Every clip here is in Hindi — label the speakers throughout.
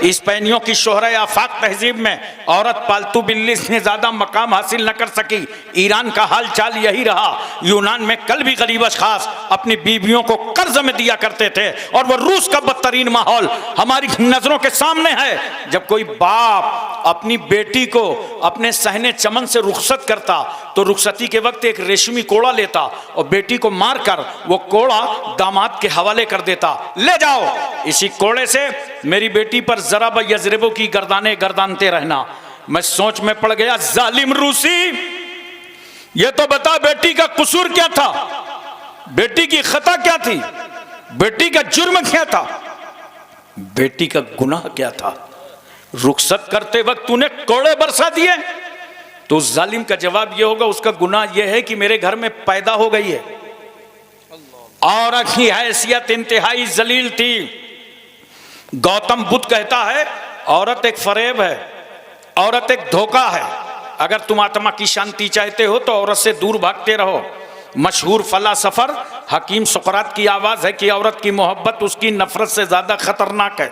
Speaker 1: स्पेनियों की शोहरे आफाक तहजीब में औरत पालतू बिल्ली से ज्यादा मकाम हासिल न कर सकी। ईरान का हाल चाल यही रहा। यूनान में कल भी गरीब अशखास अपनी बीवियों को कर्ज में दिया करते थे, और वो रूस का बदतरीन माहौल हमारी नजरों के सामने है। जब कोई बाप अपनी बेटी को अपने सहने चमन से रुखसत करता तो रुखसती के वक्त एक रेशमी कोड़ा लेता और बेटी को मारकर वो कोड़ा दामाद के हवाले कर देता, ले जाओ इसी कोड़े से मेरी बेटी पर जरा ब यजरबों की गर्दाने गर्दानते रहना। मैं सोच में पड़ गया, जालिम रूसी, ये तो बता बेटी का कसूर क्या था, बेटी की खता क्या थी, बेटी का जुर्म क्या था, बेटी का गुनाह क्या था। रुखसत करते वक्त तूने कोड़े बरसा दिए, तो जालिम का जवाब यह होगा उसका गुनाह यह है कि मेरे घर में पैदा हो गई है। औरत की हैसियत इंतहाई जलील थी। गौतम बुद्ध कहता है औरत एक फरेब है, औरत एक धोखा है। अगर तुम आत्मा की शांति चाहते हो तो औरत से दूर भागते रहो। मशहूर फलासफर हकीम सुकरात की आवाज है कि औरत की मोहब्बत उसकी नफरत से ज्यादा खतरनाक है।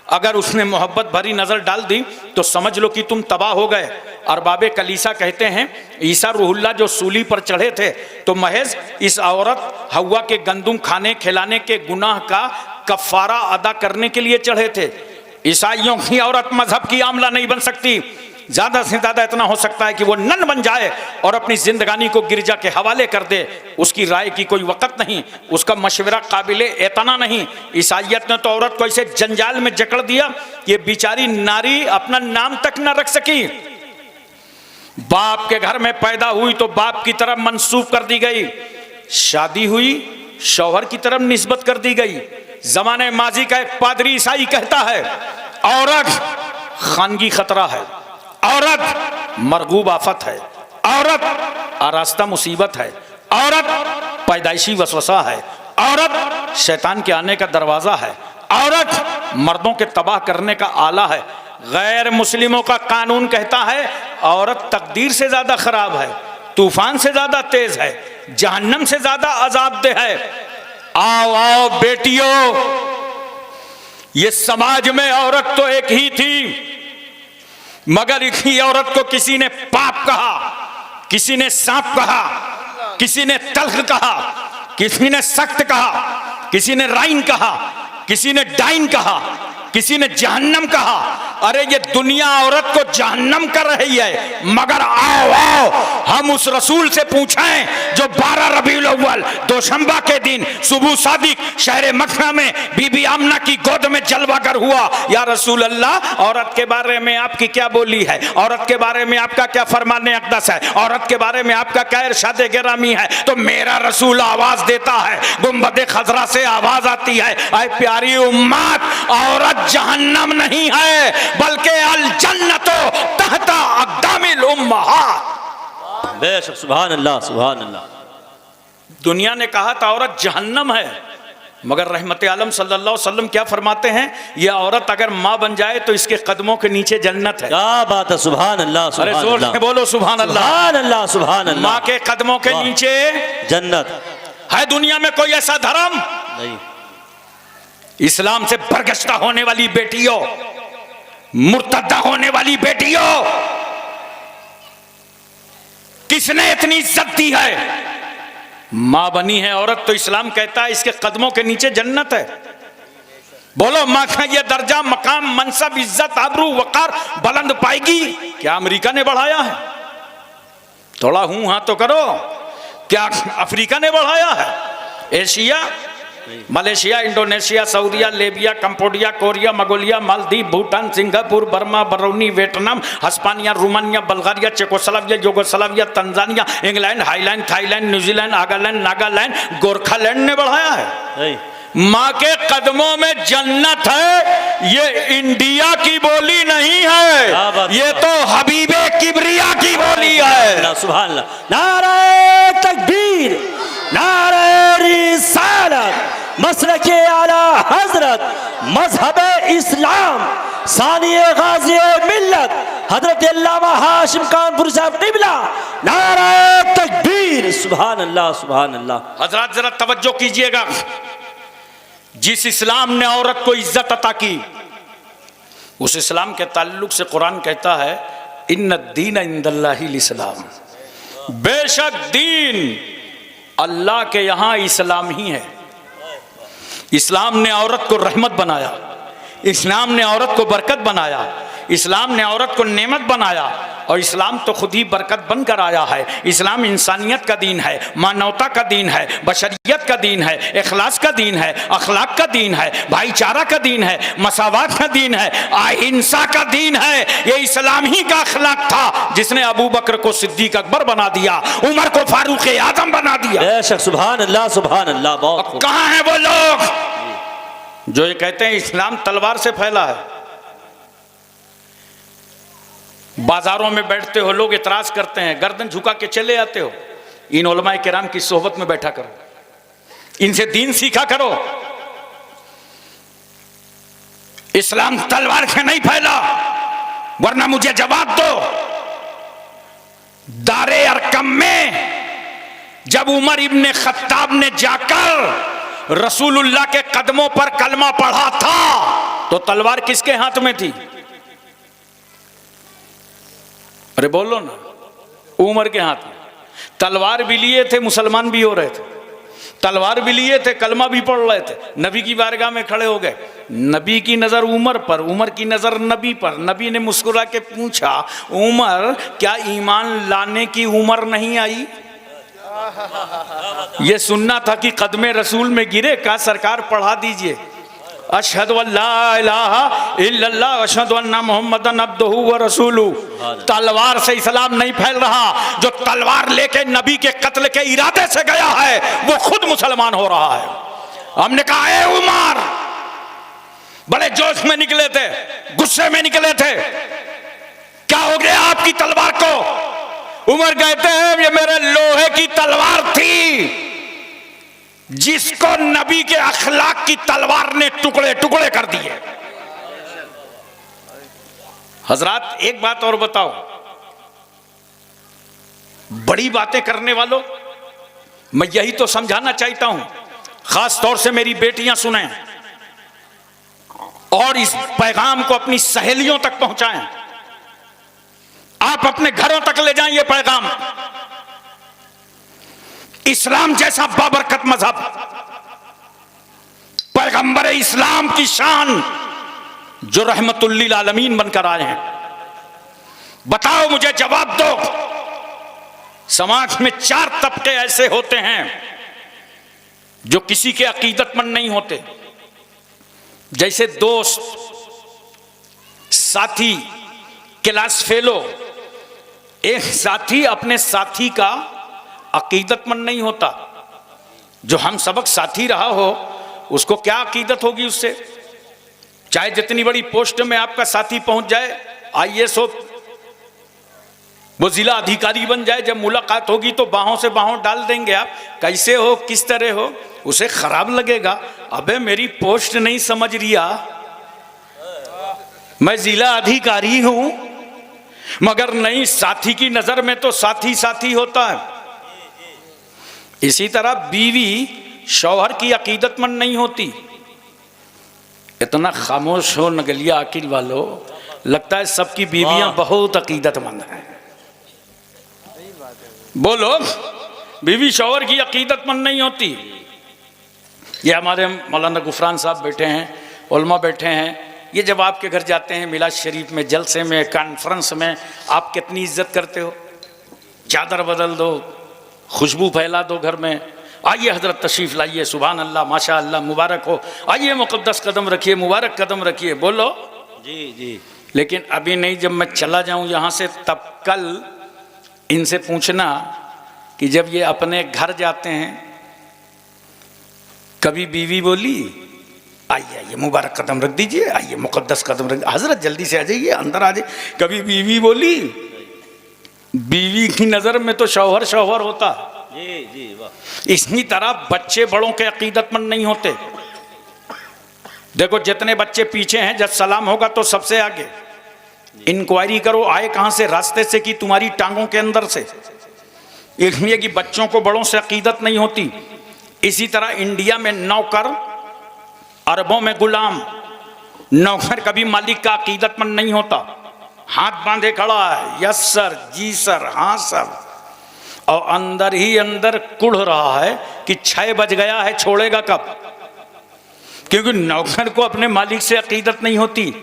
Speaker 1: अगर उसने मोहब्बत भरी नजर डाल दी तो समझ लो कि तुम तबाह हो गए। अरबाबे कलीसा कहते हैं ईसा रूहुल्लाह जो सूली पर चढ़े थे तो महज इस औरत हव्वा के गंदुम खाने खिलाने के गुनाह का कफारा अदा करने के लिए चढ़े थे। ईसाइयों की औरत मजहब की आमला नहीं बन सकती। ज्यादा से ज्यादा इतना हो सकता है कि वो नन बन जाए और अपनी जिंदगानी को गिरजा के हवाले कर दे। उसकी राय की कोई वक़्त नहीं, उसका मशवरा काबिले एतना नहीं। ईसाइयत ने तो औरत को ऐसे जंजाल में जकड़ दिया कि बेचारी नारी अपना नाम तक न रख सकी। बाप के घर में पैदा हुई तो बाप की तरफ मंसूब कर दी गई, शादी हुई शौहर की तरफ निस्बत कर दी गई। जमाने माजी का एक पादरी ईसाई कहता है औरत खानगी खतरा है, औरत मरगूब आफत है, औरत आरास्ता मुसीबत है, औरत पैदाइशी वसवसा है, औरत शैतान के आने का दरवाजा है, औरत मर्दों के तबाह करने का आला है। गैर मुस्लिमों का कानून कहता है औरत तकदीर से ज्यादा खराब है, तूफान से ज्यादा तेज है, जहन्नम से ज्यादा अजाबदेह है। आओ आओ बेटियों, ये समाज में औरत तो एक ही थी, मगर इसी औरत को किसी ने पाप कहा, किसी ने सांप कहा, किसी ने तल्ख कहा, किसी ने सख्त कहा, किसी ने राइन कहा, किसी ने डाइन कहा, किसी ने जहन्नम कहा। अरे ये दुनिया औरत को जहन्नम कर रही है, मगर आओ आओ हम उस रसूल से पूछें जो 12 रबीउल अव्वल दोशंबा के दिन सुबह सादिक शहर मक्का में बीबी आमना की गोद में जलवागर हुआ। या रसूल अल्लाह, औरत के बारे में आपकी क्या बोली है, औरत के बारे में आपका क्या फरमाने अक़दस है, औरत के बारे में आपका क्या इरशाद गिरामी है। तो मेरा रसूल आवाज देता है, गुंबद खजरा से आवाज आती है, ऐ प्यारी उम्मत, औरत जहन्नम नहीं है बल्कि अल जन्नतो तहता अक़दामिल उम्महात।
Speaker 2: बेशक, सुभान अल्लाह, सुभान अल्लाह।
Speaker 1: दुनिया ने कहा था औरत जहन्नम है, मगर रहमत आलम सल्लल्लाहु अलैहि वसल्लम क्या फरमाते हैं, यह औरत अगर माँ बन जाए तो इसके कदमों के नीचे जन्नत है।
Speaker 2: क्या बात है, सुभान अल्लाह, सुभान
Speaker 1: अल्लाह। अरे जोर से बोलो सुभान अल्लाह,
Speaker 2: सुभान अल्लाह, सुभान अल्लाह।
Speaker 1: माँ के कदमों के नीचे
Speaker 2: जन्नत
Speaker 1: है। दुनिया में कोई ऐसा धर्म
Speaker 2: नहीं।
Speaker 1: इस्लाम से बरगश्ता होने वाली बेटियों, मुर्तदा होने वाली बेटियों, किसने इतनी इज्जत दी है? मां बनी है औरत तो इस्लाम कहता है इसके कदमों के नीचे जन्नत है। बोलो मां का यह दर्जा, मकाम, मनसब, इज्जत, आबरू, वकार बुलंद पाएगी। क्या अमेरिका ने बढ़ाया है? थोड़ा हूं हां तो करो। क्या अफ्रीका ने बढ़ाया है? एशिया, मलेशिया, इंडोनेशिया, सऊदिया, Libya, Cambodia, Korea, Mongolia, Maldives, Bhutan, Singapore, Burma, बरौनी, Vietnam, Hispania, Romania, Bulgaria, Czechoslovakia, Yugoslavia, Tanzania, England, Highland, Thailand, New Zealand, Nagaland, Nagaland, Gorkhaland ने बढ़ाया है। माँ के कदमों में जन्नत है। ये इंडिया की बोली नहीं है, ये तो हबीबे किबरिया की बोली है।
Speaker 2: सुभान अल्लाह। नारे तकबीर, नारे रिसालत, मसलके आला हजरत, मजहब इस्लाम, सानिए गाज़ी मिल्लत हजरत अल्लामा हाशिम कानपुरी साहब क़िबला, नारे तकबीर। सुभान अल्लाह, सुभान अल्लाह।
Speaker 1: हजरत जरा तवज्जो कीजिएगा, जिस इस्लाम ने औरत को इज्जत अता की, उस इस्लाम के ताल्लुक से कुरान कहता है इन्न दीन इंदल्लाहिल इस्लाम, बेशक दीन अल्लाह के यहाँ इस्लाम ही है। इस्लाम ने औरत को रहमत बनाया, इस्लाम ने औरत को बरकत बनाया, इस्लाम ने औरत को नेमत बनाया, और इस्लाम तो खुद ही बरकत बनकर आया है। इस्लाम इंसानियत का दीन है, मानवता का दीन है, बशरियत का दीन है, इखलास का दीन है, अखलाक का दीन है, भाईचारा का दीन है, मसावात का दीन है, अहिंसा का दीन है। ये इस्लाम ही का अखलाक था जिसने अबू बकर को सिद्दीक अकबर बना दिया, उमर को फारूक आजम बना दिया।
Speaker 2: बेशक, सुभान अल्लाह सुभान अल्लाह। बहुत
Speaker 1: कहाँ हैं वो लोग जो ये कहते हैं इस्लाम तलवार से फैला है? बाजारों में बैठते हो, लोग इतराज करते हैं, गर्दन झुका के चले आते हो। इन उलमाए किराम की सोहबत में बैठा करो, इनसे दीन सीखा करो। इस्लाम तलवार से नहीं फैला, वरना मुझे जवाब दो। दारे अरकम में जब उमर इब्ने खत्ताब ने जाकर रसूलुल्लाह के कदमों पर कलमा पढ़ा था तो तलवार किसके हाथ में थी? अरे बोलो ना, उमर के हाथ में। तलवार भी लिए थे, मुसलमान भी हो रहे थे, तलवार भी लिए थे, कलमा भी पढ़ रहे थे, नबी की बारगाह में खड़े हो गए। नबी की नजर उमर पर, उमर की नजर नबी पर। नबी ने मुस्कुरा के पूछा, उमर क्या ईमान लाने की उम्र नहीं आई? ये सुनना था कि कदमे रसूल में गिरे का? सरकार पढ़ा दीजिए, अशहदु अल्ला इलाहा इल्लल्लाह अशहदु अन्ना मुहम्मदन अब्दुहु व रसूलुहु। तलवार से इस्लाम नहीं फैल रहा। जो तलवार लेके नबी के कत्ल के इरादे से गया है वो खुद मुसलमान हो रहा है। हमने कहा ए उमर, बड़े जोश में निकले थे, गुस्से में निकले थे, क्या हो गया आपकी तलवार को? उमर कहते हैं ये मेरे लोहे की तलवार थी जिसको नबी के अखलाक की तलवार ने टुकड़े टुकड़े कर दिए। हजरात एक बात और बताओ, बड़ी बातें करने वालों, मैं यही तो समझाना चाहता हूं, खास तौर से मेरी बेटियां सुने और इस पैगाम को अपनी सहेलियों तक पहुंचाएं। आप अपने घरों तक ले जाएं ये पैगाम। इस्लाम जैसा बाबरकत मजहब, पैगंबर इस्लाम की शान जो रहमतुल लिल आलमीन बनकर आए हैं, बताओ मुझे, जवाब दो। समाज में 4 तबके ऐसे होते हैं जो किसी के अकीदतमंद नहीं होते, जैसे दोस्त, साथी, क्लास फेलो। एक साथी अपने साथी का अकीदतमंद नहीं होता। जो हम सबक साथी रहा हो उसको क्या अकीदत होगी उससे? चाहे जितनी बड़ी पोस्ट में आपका साथी पहुंच जाए, IAS हो, वो जिला अधिकारी बन जाए, जब मुलाकात होगी तो बाहों से बाहों डाल देंगे आप, कैसे हो, किस तरह हो, उसे खराब लगेगा। अबे मेरी पोस्ट नहीं समझ रिया, मैं जिला अधिकारी हूं। मगर नहीं, साथी की नजर में तो साथी साथी होता है। इसी तरह बीवी शौहर की अकीदतमंद नहीं होती। इतना खामोश हो नगलिया अकील वालों, लगता है सबकी बीवियां बहुत अकीदतमंद हैं। बोलो, बीवी शौहर की अकीदतमंद नहीं होती। ये हमारे मौलाना गुफरान साहब बैठे हैं, उलमा बैठे हैं, ये जब आपके घर जाते हैं मिलाद शरीफ में, जलसे में, कॉन्फ्रेंस में, आप कितनी इज्जत करते हो। चादर बदल दो, खुशबू फैला दो घर में, आइए हजरत तशरीफ लाइए, सुभान अल्लाह, माशा अल्लाह, मुबारक हो, आइए मुकद्दस कदम रखिए, मुबारक कदम रखिए। बोलो
Speaker 2: जी जी।
Speaker 1: लेकिन अभी नहीं, जब मैं चला जाऊं यहाँ से तब कल इनसे पूछना कि जब ये अपने घर जाते हैं कभी बीवी बोली आइए आइए मुबारक कदम रख दीजिए, आइए मुकद्दस कदम रख, हजरत जल्दी से आ जाइए, अंदर आ जाइए, कभी बीवी बोली? बीवी की नजर में तो शौहर शौहर होता।
Speaker 2: जी जी, वाह।
Speaker 1: इसी तरह बच्चे बड़ों के अकीदतमंद नहीं होते। देखो जितने बच्चे पीछे हैं, जब सलाम होगा तो सबसे आगे इंक्वायरी करो आए कहां से, रास्ते से कि तुम्हारी टांगों के अंदर से। इसलिए कि बच्चों को बड़ों से अकीदत नहीं होती। इसी तरह इंडिया में नौकर, अरबों में गुलाम, नौकर कभी मालिक का अकीदतमंद नहीं होता, हाथ बांधे खड़ा है, यस सर, जी सर, हाँ सर, और अंदर ही अंदर कुढ़ रहा है कि 6 बज गया है, छोड़ेगा कब? क्योंकि नौकर को अपने मालिक से अकीदत नहीं होती।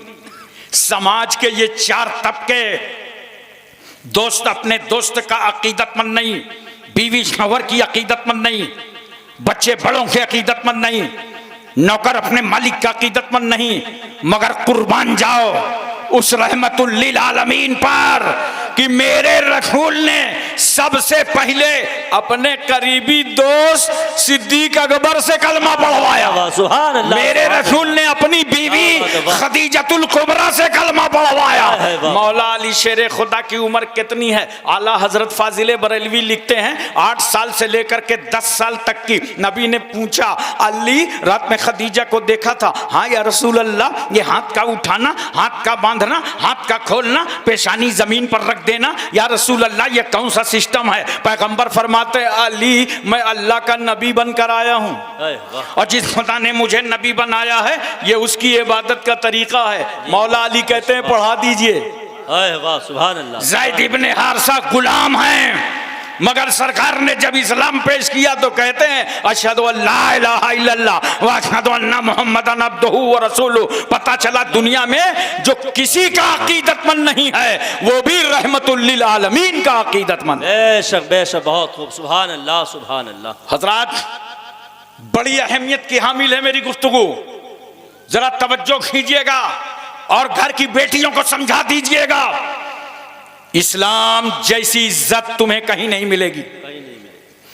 Speaker 1: समाज के ये 4 तबके, दोस्त अपने दोस्त का अकीदतमंद नहीं, बीवी शौहर की अकीदतमंद नहीं, बच्चे बड़ों के अकीदतमंद नहीं, नौकर अपने मालिक का अकीदतमंद नहीं, मगर कुर्बान जाओ उस रहमतुल लिल आलमीन पर कि मेरे रसूल ने सबसे पहले अपने करीबी दोस्त सिद्दीक अकबर से कलमा पढ़वाया।
Speaker 2: सुभान अल्लाह।
Speaker 1: मेरे रसूल ने अपनी बीवी खदीजतुल कुबरा से कलमा पढ़वाया। मौला अली शेर खुदा की उम्र कितनी है? आला हजरत फाजिले बरेलवी लिखते हैं 8 साल से लेकर के 10 साल तक की। नबी ने पूछा, अली रात में खदीजा को देखा था? हाँ या रसूल अल्लाह, ये हाथ का उठाना, हाथ का बांधना, हाथ का खोलना, पेशानी जमीन पर रख देना, या रसूल अल्लाह ये कौन सा सिस्टम है? पैगंबर फरमाते, अली मैं अल्लाह का नबी बनकर आया हूँ और जिस खुदा ने मुझे नबी बनाया है ये उसकी इबादत का तरीका है। मौला अली कहते हैं पढ़ा दीजिए।
Speaker 2: वाह सुभान अल्लाह।
Speaker 1: ज़ैद इब्ने हारिसा गुलाम हैं, मगर सरकार ने जब इस्लाम पेश किया तो कहते हैं अशहदु अल्ला इलाहा इल्लल्लाह व अशहदु अन्ना मुहम्मदन अब्दुहु व रसूलुहु। पता चला दुनिया में जो किसी का अकीदतमंद नहीं है वो भी रहमतुल लिल आलमीन का अकीदतमंद।
Speaker 2: बेशक बेशक, बहुत खूब, सुभान अल्लाह सुभान अल्लाह।
Speaker 1: हजरात, बड़ी अहमियत की हामिल है मेरी गुफ्तगू, जरा तवज्जो कीजिएगा और घर की बेटियों को समझा दीजिएगा। इस्लाम जैसी इज्जत तुम्हें कहीं नहीं मिलेगी,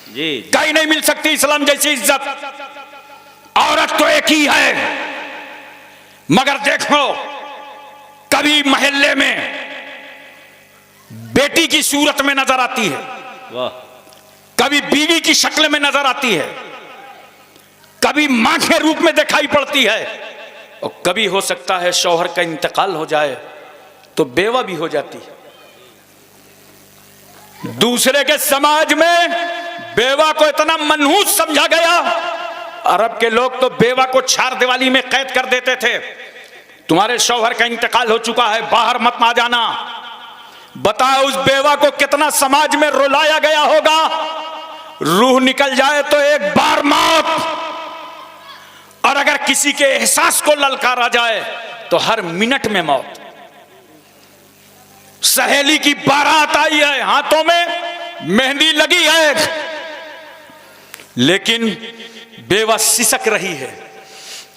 Speaker 2: जी
Speaker 1: कहीं नहीं मिल सकती इस्लाम जैसी इज्जत। औरत तो एक ही है, मगर देखो कभी मोहल्ले में बेटी की सूरत में नजर आती है,
Speaker 2: वाह,
Speaker 1: कभी बीवी की शक्ल में नजर आती है, कभी मां के रूप में दिखाई पड़ती है, और कभी हो सकता है शौहर का इंतकाल हो जाए तो बेवा भी हो जाती है। दूसरे के समाज में बेवा को इतना मनहूस समझा गया, अरब के लोग तो बेवा को 4 दीवारी में कैद कर देते थे। तुम्हारे शौहर का इंतकाल हो चुका है, बाहर मत आ जाना। बताओ उस बेवा को कितना समाज में रुलाया गया होगा। रूह निकल जाए तो एक बार मौत, और अगर किसी के एहसास को ललकारा जाए तो हर मिनट में मौत। सहेली की बारात आई है, हाथों में मेहंदी लगी है, लेकिन बेवा सिसक रही है।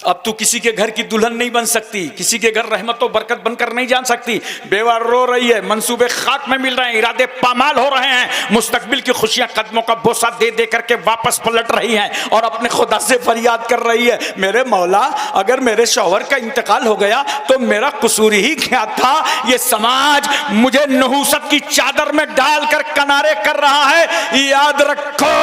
Speaker 1: अब तू किसी के घर की दुल्हन नहीं बन सकती, किसी के घर रहमत और बरकत बनकर नहीं जान सकती। बेवा रो रही है, मंसूबे खाक में मिल रहे हैं, इरादे पामाल हो रहे हैं, मुस्तकबिल की खुशियां कदमों का बोसा दे दे करके वापस पलट रही हैं और अपने खुदा से फरियाद कर रही है, मेरे मौला अगर मेरे शौहर का इंतकाल हो गया तो मेरा कसूर ही क्या था? ये समाज मुझे नहूसत की चादर में डालकर किनारे कर रहा है। याद रखो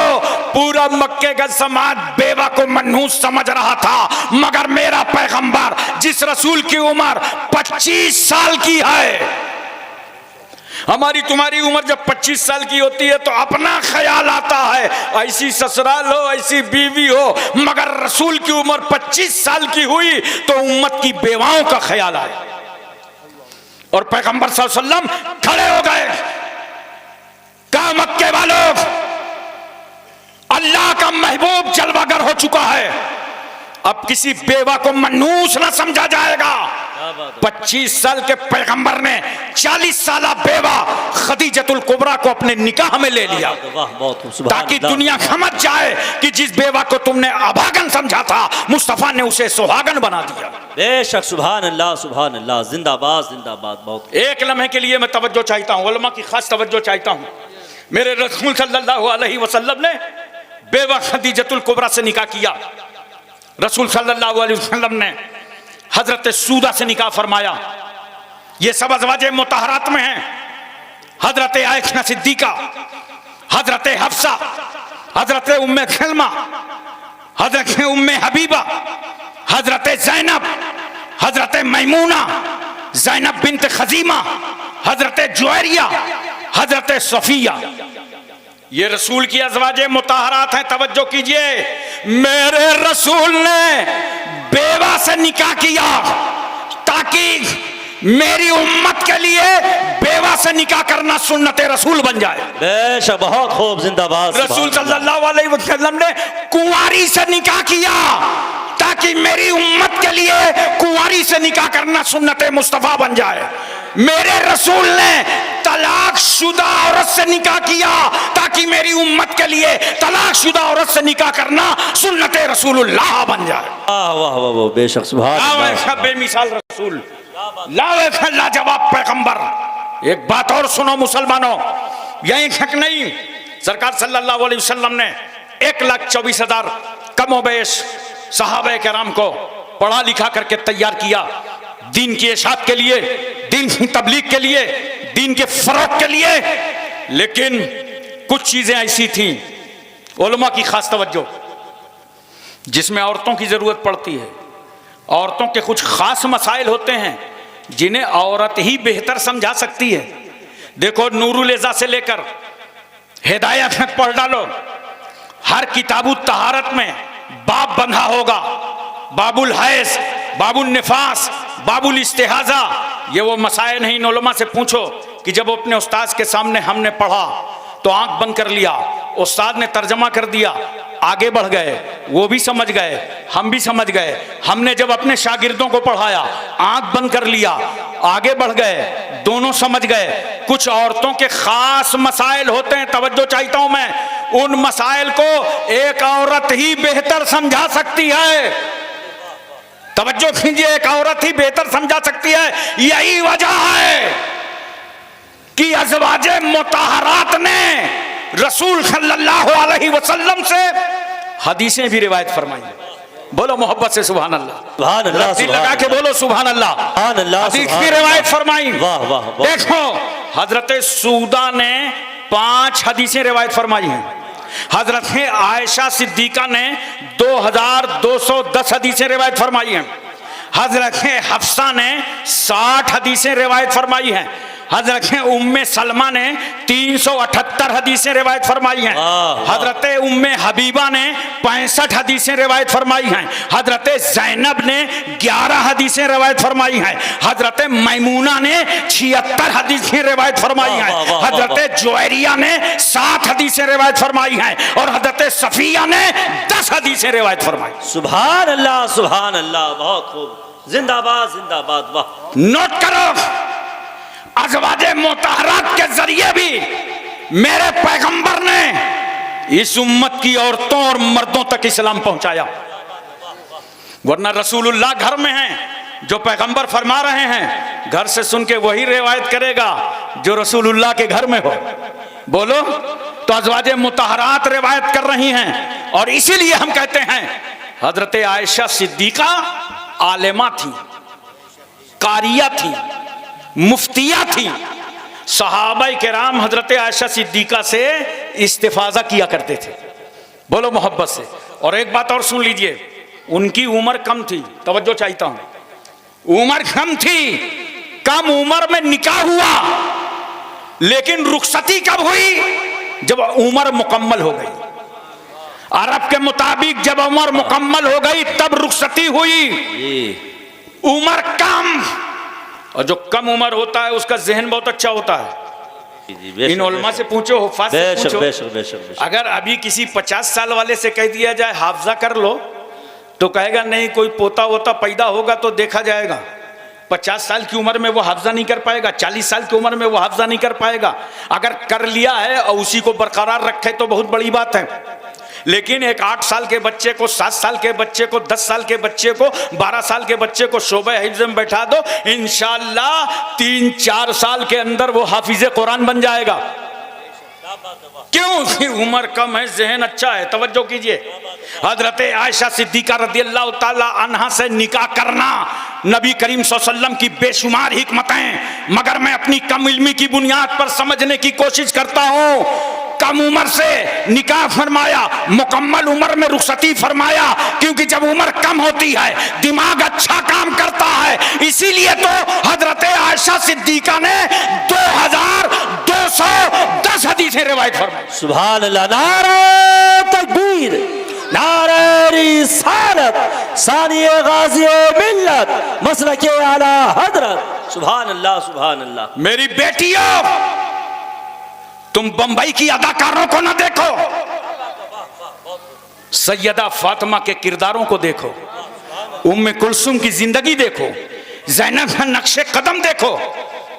Speaker 1: पूरा मक्के का समाज बेवा को मनहूस समझ रहा था, मगर मेरा पैगंबर जिस रसूल की उम्र 25 साल की है, हमारी तुम्हारी उम्र जब 25 साल की होती है तो अपना ख्याल आता है, ऐसी ससुराल हो, ऐसी बीवी हो, मगर रसूल की उम्र 25 साल की हुई तो उम्मत की बेवाओं का ख्याल आया और पैगंबर सल्लल्लाहु अलैहि वसल्लम खड़े हो गए। कहा मक्के वालों, अल्लाह का महबूब जलवागर हो चुका है, अब किसी बेवा को मनूस ना समझा जाएगा। 25 साल के पैगंबर ने 40 साल बेवा खदीजतुल कुबरा को अपने निकाह में ले लिया, ताकि दुनिया समझ जाए कि जिस बेवा को तुमने अभागन समझा था मुस्तफा ने उसे सुहागन बना दिया।
Speaker 2: बेशक, सुभान अल्लाह, जिंदाबाद जिंदाबाद। बहुत
Speaker 1: एक लम्हे के लिए मैं तवज्जो चाहता हूँ, उलमा की खास तवज्जो चाहता हूँ। मेरे रसूल सल्लल्लाहु अलैहि वसल्लम ने बेवा खदीजतुल कुबरा से निकाह किया। रसूल सल्लल्लाहु अलैहि वसल्लम ने हजरत सूदा से निकाह फरमाया। ये सब अज़वाजे मुतहरात में हैं। हजरत आयशा सिद्दीका, हजरत हफ्सा, हजरत उम्मे सलमा, हजरत उम्मे हबीबा, हजरत ज़ैनब, हजरत मैमूना, ज़ैनब बिन्त खजीमा, हजरत जुवैरिया, हजरत सफिया, ये रसूल की अज़वाजे मुताहरात हैं। तवज्जो कीजिए, मेरे रसूल ने बेवा से निकाह किया, ताकि मेरी उम्मत के लिए बेवा से निकाह करना सुन्नत रसूल बन जाए।
Speaker 2: बेशक, बहुत खूब, जिंदाबाद।
Speaker 1: रसूल सल्लल्लाहु अलैहि वसल्लम ने कुंवारी से निकाह किया ताकि मेरी उम्मत के लिए कुंवारी से निकाह करना सुन्नत मुस्तफा बन जाए। मेरे रसूल ने तलाकशुदा औरत से निकाह किया ताकि मेरी उम्मत के लिए तलाकशुदा औरत से निकाह करना सुन्नत रसूलुल्लाह बन जाए।
Speaker 2: वाह वाह वाह वाह, बेशक, सुभान अल्लाह।
Speaker 1: बेमिसाल रसूल, लाजवाब पैगंबर। एक बात और सुनो मुसलमानों, यही हक नहीं, सरकार सल्लल्लाहु अलैहि वसल्लम ने 1,24,000 कमोबेश सहाबा किराम को पढ़ा लिखा करके तैयार किया दीन की इशाअत के लिए, दीन की तबलीग के लिए, दीन के फरोग के लिए। लेकिन कुछ चीजें ऐसी थी, उलमा की खास तवज्जो, जिसमें औरतों की जरूरत पड़ती है। औरतों के कुछ खास मसाइल होते हैं जिन्हें औरत ही बेहतर समझा सकती है। देखो, नूरुल इज़ा से लेकर हिदायत में पढ़ डालो, हर किताबु तहारत में बाब बंधा होगा, बाबुल हैज, बाबुल निफास, बाबुल इस्तिहाजा। ये वो मसाइल नहीं, इन उलमा से पूछो कि जब अपने उस्ताद के सामने हमने पढ़ा तो आंख बंद कर लिया, उस्ताद ने तर्जमा कर दिया, आगे बढ़ गए, वो भी समझ गए, हम भी समझ गए। हमने जब अपने शागिर्दों को पढ़ाया, आंख बंद कर लिया, आगे बढ़ गए, दोनों समझ गए। कुछ औरतों के खास मसाइल होते हैं, तवज्जो चाहता हूं मैं, उन मसाइल को एक औरत ही बेहतर समझा सकती है। तवज्जो कीजिए, एक औरत ही बेहतर समझा सकती है। यही वजह है कि अज़वाजे मुताहरात ने रसूल सल्लल्लाहु अलैहि वसल्लम से हदीसें भी रिवायत फरमाई। बोलो मोहब्बत से सुभान अल्लाह,
Speaker 2: सुभान अल्लाह,
Speaker 1: दिल लगा के बोलो सुभान अल्लाह।
Speaker 2: सुभान अल्लाह,
Speaker 1: हदीस की रिवायत फरमाई।
Speaker 2: वाह वाह वाह।
Speaker 1: देखो, हजरत सूदा ने 5 हदीसें रिवायत फरमाई हैं। हजरत आयशा सिद्दीका ने 2210 हदीसें रिवायत फरमाई हैं। हजरत हफ्सा ने 60 हदीसें रिवायत फरमाई हैं। हजरत उम्मे सलमा ने 378 हदीसें रिवायत फरमाई हैं। हजरत उम्मे हबीबा ने 65 हदीसें रिवायत फरमाई हैं। हजरत जैनब ने 11 हदीसें रिवायत फरमाई हैं। हजरत मैमूना ने 76 हदीसें रिवायत फरमाई हैं। हजरत जुवैरिया ने 7 हदीसें रिवायत फरमाई हैं और हजरत सफिया ने 10 हदीसें रिवायत फरमाई।
Speaker 2: सुभान अल्लाह, सुभान अल्लाह, बहुत खूब, जिंदाबाद जिंदाबाद। वाह,
Speaker 1: नोट करो, अज़वाजे मुताहरात के जरिए भी मेरे पैगंबर ने इस उम्मत की औरतों और मर्दों तक इस्लाम पहुंचाया। वरना रसूलुल्लाह घर में हैं, जो पैगंबर फरमा रहे हैं घर से सुन के वही रिवायत करेगा जो रसूलुल्लाह के घर में हो। बोलो, तो अज़वाजे मुताहरात रिवायत कर रही हैं। और इसीलिए हम कहते हैं हजरत आयशा सिद्दीका आलिमा थी, कारिया थी, मुफ्तिया थी। सहाबा किराम हजरत आयशा सिद्दीका से इस्तिफाजा किया करते थे। बोलो मोहब्बत से। और एक बात और सुन लीजिए, उनकी उम्र कम थी, तवज्जो चाहता हूं, उम्र कम थी, कम उम्र में निकाह हुआ, लेकिन रुखसती कब हुई? जब उम्र मुकम्मल हो गई। अरब के मुताबिक जब उम्र मुकम्मल हो गई तब रुखसती हुई। उम्र कम, और जो कम उम्र होता है उसका जहन बहुत अच्छा होता है। इन उलमा से पूछो, हुफ़ाज़ से पूछो।
Speaker 2: बेशक, बेशक।
Speaker 1: अगर अभी किसी 50 साल वाले से कह दिया जाए हाफजा कर लो, तो कहेगा नहीं, कोई पोता वोता पैदा होगा तो देखा जाएगा। 50 साल की उम्र में वो हाफजा नहीं कर पाएगा, 40 साल की उम्र में वो हाफजा नहीं कर पाएगा। अगर कर लिया है और उसी को बरकरार रखे तो बहुत बड़ी बात है। लेकिन एक 8 साल के बच्चे को, 7 साल के बच्चे को, 10 साल के बच्चे को, 12 साल के बच्चे को शोबे हिफ्ज़ में बैठा दो, इंशाअल्लाह 3-4 साल के अंदर वो हाफिज़े कुरान बन जाएगा। क्यों? कि उम्र कम है, जहन अच्छा है। तवज्जो कीजिए, हजरत आयशा सिद्दीका रदियल्लाहु ताला अन्हा से निकाह करना नबी करीम सल्लल्लाहु अलैहि वसल्लम की बेशुमार हिकमतें, मगर मैं अपनी कम इल्मी की बुनियाद पर समझने की कोशिश करता हूँ। कम उम्र से निकाह फरमाया, मुकम्मल उम्र में रुखसती फरमाया, क्योंकि जब उम्र कम होती है दिमाग अच्छा काम करता है। इसीलिए तो हजरत आयशा सिद्दीका ने 2210 हदीसें रिवायत फरमाई।
Speaker 2: सुभान अल्लाह, नारे तकबीर, नारे रिसालत, सानिए गाज़ी मिल्लत, मसलके आला हजरत। सुभान अल्लाह, सुभान अल्लाह।
Speaker 1: मेरी बेटियों, तुम बंबई की अदाकारों को ना देखो, सैयदा फातिमा के किरदारों को देखो, उम्मे कुलसुम की जिंदगी देखो, ज़ैनब का नक्शे कदम देखो।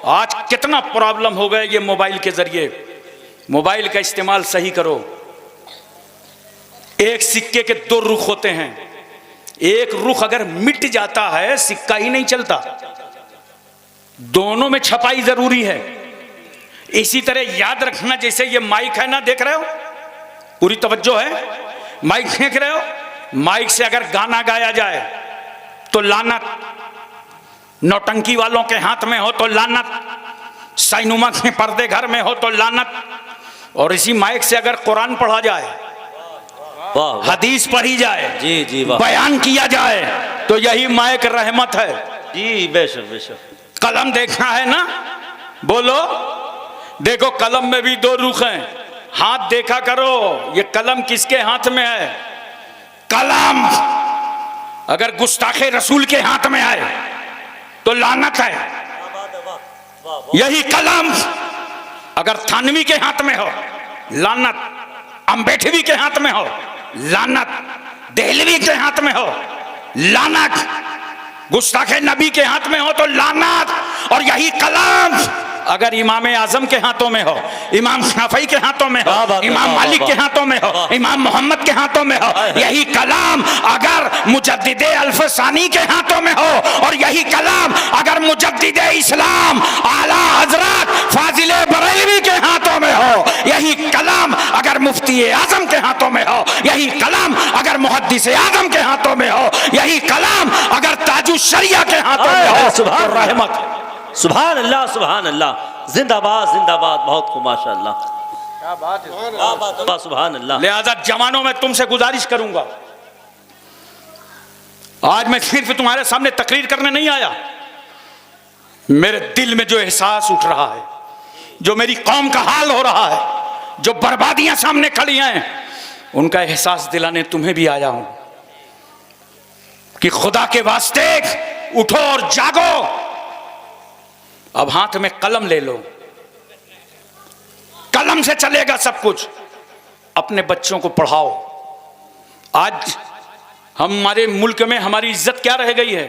Speaker 1: आज कितना प्रॉब्लम हो गए ये मोबाइल के जरिए। मोबाइल का इस्तेमाल सही करो। एक सिक्के के दो रुख होते हैं, एक रुख अगर मिट जाता है सिक्का ही नहीं चलता, दोनों में छपाई जरूरी है। इसी तरह याद रखना, जैसे ये माइक है ना, देख रहे हो, पूरी तवज्जो है, माइक देख रहे हो, माइक से अगर गाना गाया जाए तो लानत, नौटंकी वालों के हाथ में हो तो लानत, साइनुमा के पर्दे घर में हो तो लानत, और इसी माइक से अगर कुरान पढ़ा जाए,
Speaker 2: वाह,
Speaker 1: हदीस पढ़ी जाए,
Speaker 2: जी जी, वाह,
Speaker 1: बयान किया जाए, तो यही माइक रहमत है।
Speaker 2: जी, बेशक बेशक।
Speaker 1: कलम देखना है ना, बोलो, देखो कलम में भी दो रुख हैं, हाथ देखा करो, ये कलम किसके हाथ में है। कलम अगर गुस्ताखे रसूल के हाथ में आए तो लानत है। यही कलम अगर थानवी के हाथ में हो लानत, अंबेडवी के हाथ में हो लानत, देहलवी के हाथ में हो लानत, गुस्ताखे नबी के हाथ में हो तो लानत। और यही कलम अगर इमाम आजम के हाथों में हो, इमाम शाफई के हाथों में हो, इमाम मालिक के हाथों में हो, इमाम मोहम्मद के हाथों में हो, यही कलाम अगर मुजद्दिदे अल्फसानी के हाथों में हो, और यही कलाम अगर मुजद्दिदे इस्लाम आला हजरत फाजिले बरेलवी के हाथों में हो, यही कलाम अगर मुफ्ती आजम के हाथों में हो, यही कलाम अगर मुहद्दिस आजम के हाथों में हो, यही कलाम अगर ताजुश शरिया के हाथों में हो, सुभान रहमत।
Speaker 2: सुभान अल्लाह, सुभान अल्लाह, जिंदाबाद जिंदाबाद, बहुत खूब, माशाअल्लाह,
Speaker 3: क्या बात है।
Speaker 2: क्या बात है, सुभान अल्लाह।
Speaker 1: लिहाजा जवानों में तुमसे गुजारिश करूंगा, आज मैं सिर्फ तुम्हारे सामने तकरीर करने नहीं आया, मेरे दिल में जो एहसास उठ रहा है, जो मेरी कौम का हाल हो रहा है, जो बर्बादियां सामने खड़ी हैं, उनका एहसास दिलाने तुम्हें भी आया हूं कि खुदा के वास्ते उठो और जागो। अब हाथ में कलम ले लो, कलम से चलेगा सब कुछ। अपने बच्चों को पढ़ाओ। आज हमारे मुल्क में हमारी इज्जत क्या रह गई है?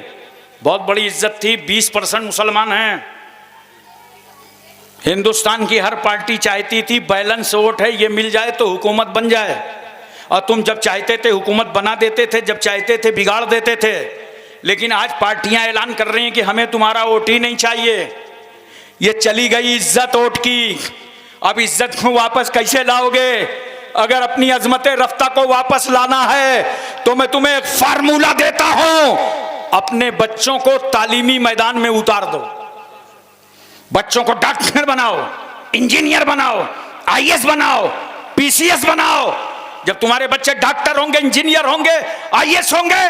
Speaker 1: बहुत बड़ी इज्जत थी, 20% मुसलमान हैं। हिंदुस्तान की हर पार्टी चाहती थी बैलेंस वोट है, ये मिल जाए तो हुकूमत बन जाए, और तुम जब चाहते थे हुकूमत बना देते थे, जब चाहते थे बिगाड़ देते थे। लेकिन आज पार्टियां ऐलान कर रही हैं कि हमें तुम्हारा वोट ही नहीं चाहिए। ये चली गई इज्जत वोट की। अब इज्जत को वापस कैसे लाओगे? अगर अपनी अजमत रफ्ता को वापस लाना है तो मैं तुम्हें एक फार्मूला देता हूं, अपने बच्चों को तालीमी मैदान में उतार दो। बच्चों को डॉक्टर बनाओ, इंजीनियर बनाओ, आईएएस बनाओ, पीसीएस बनाओ। जब तुम्हारे बच्चे डॉक्टर होंगे, इंजीनियर होंगे, आईएएस होंगे,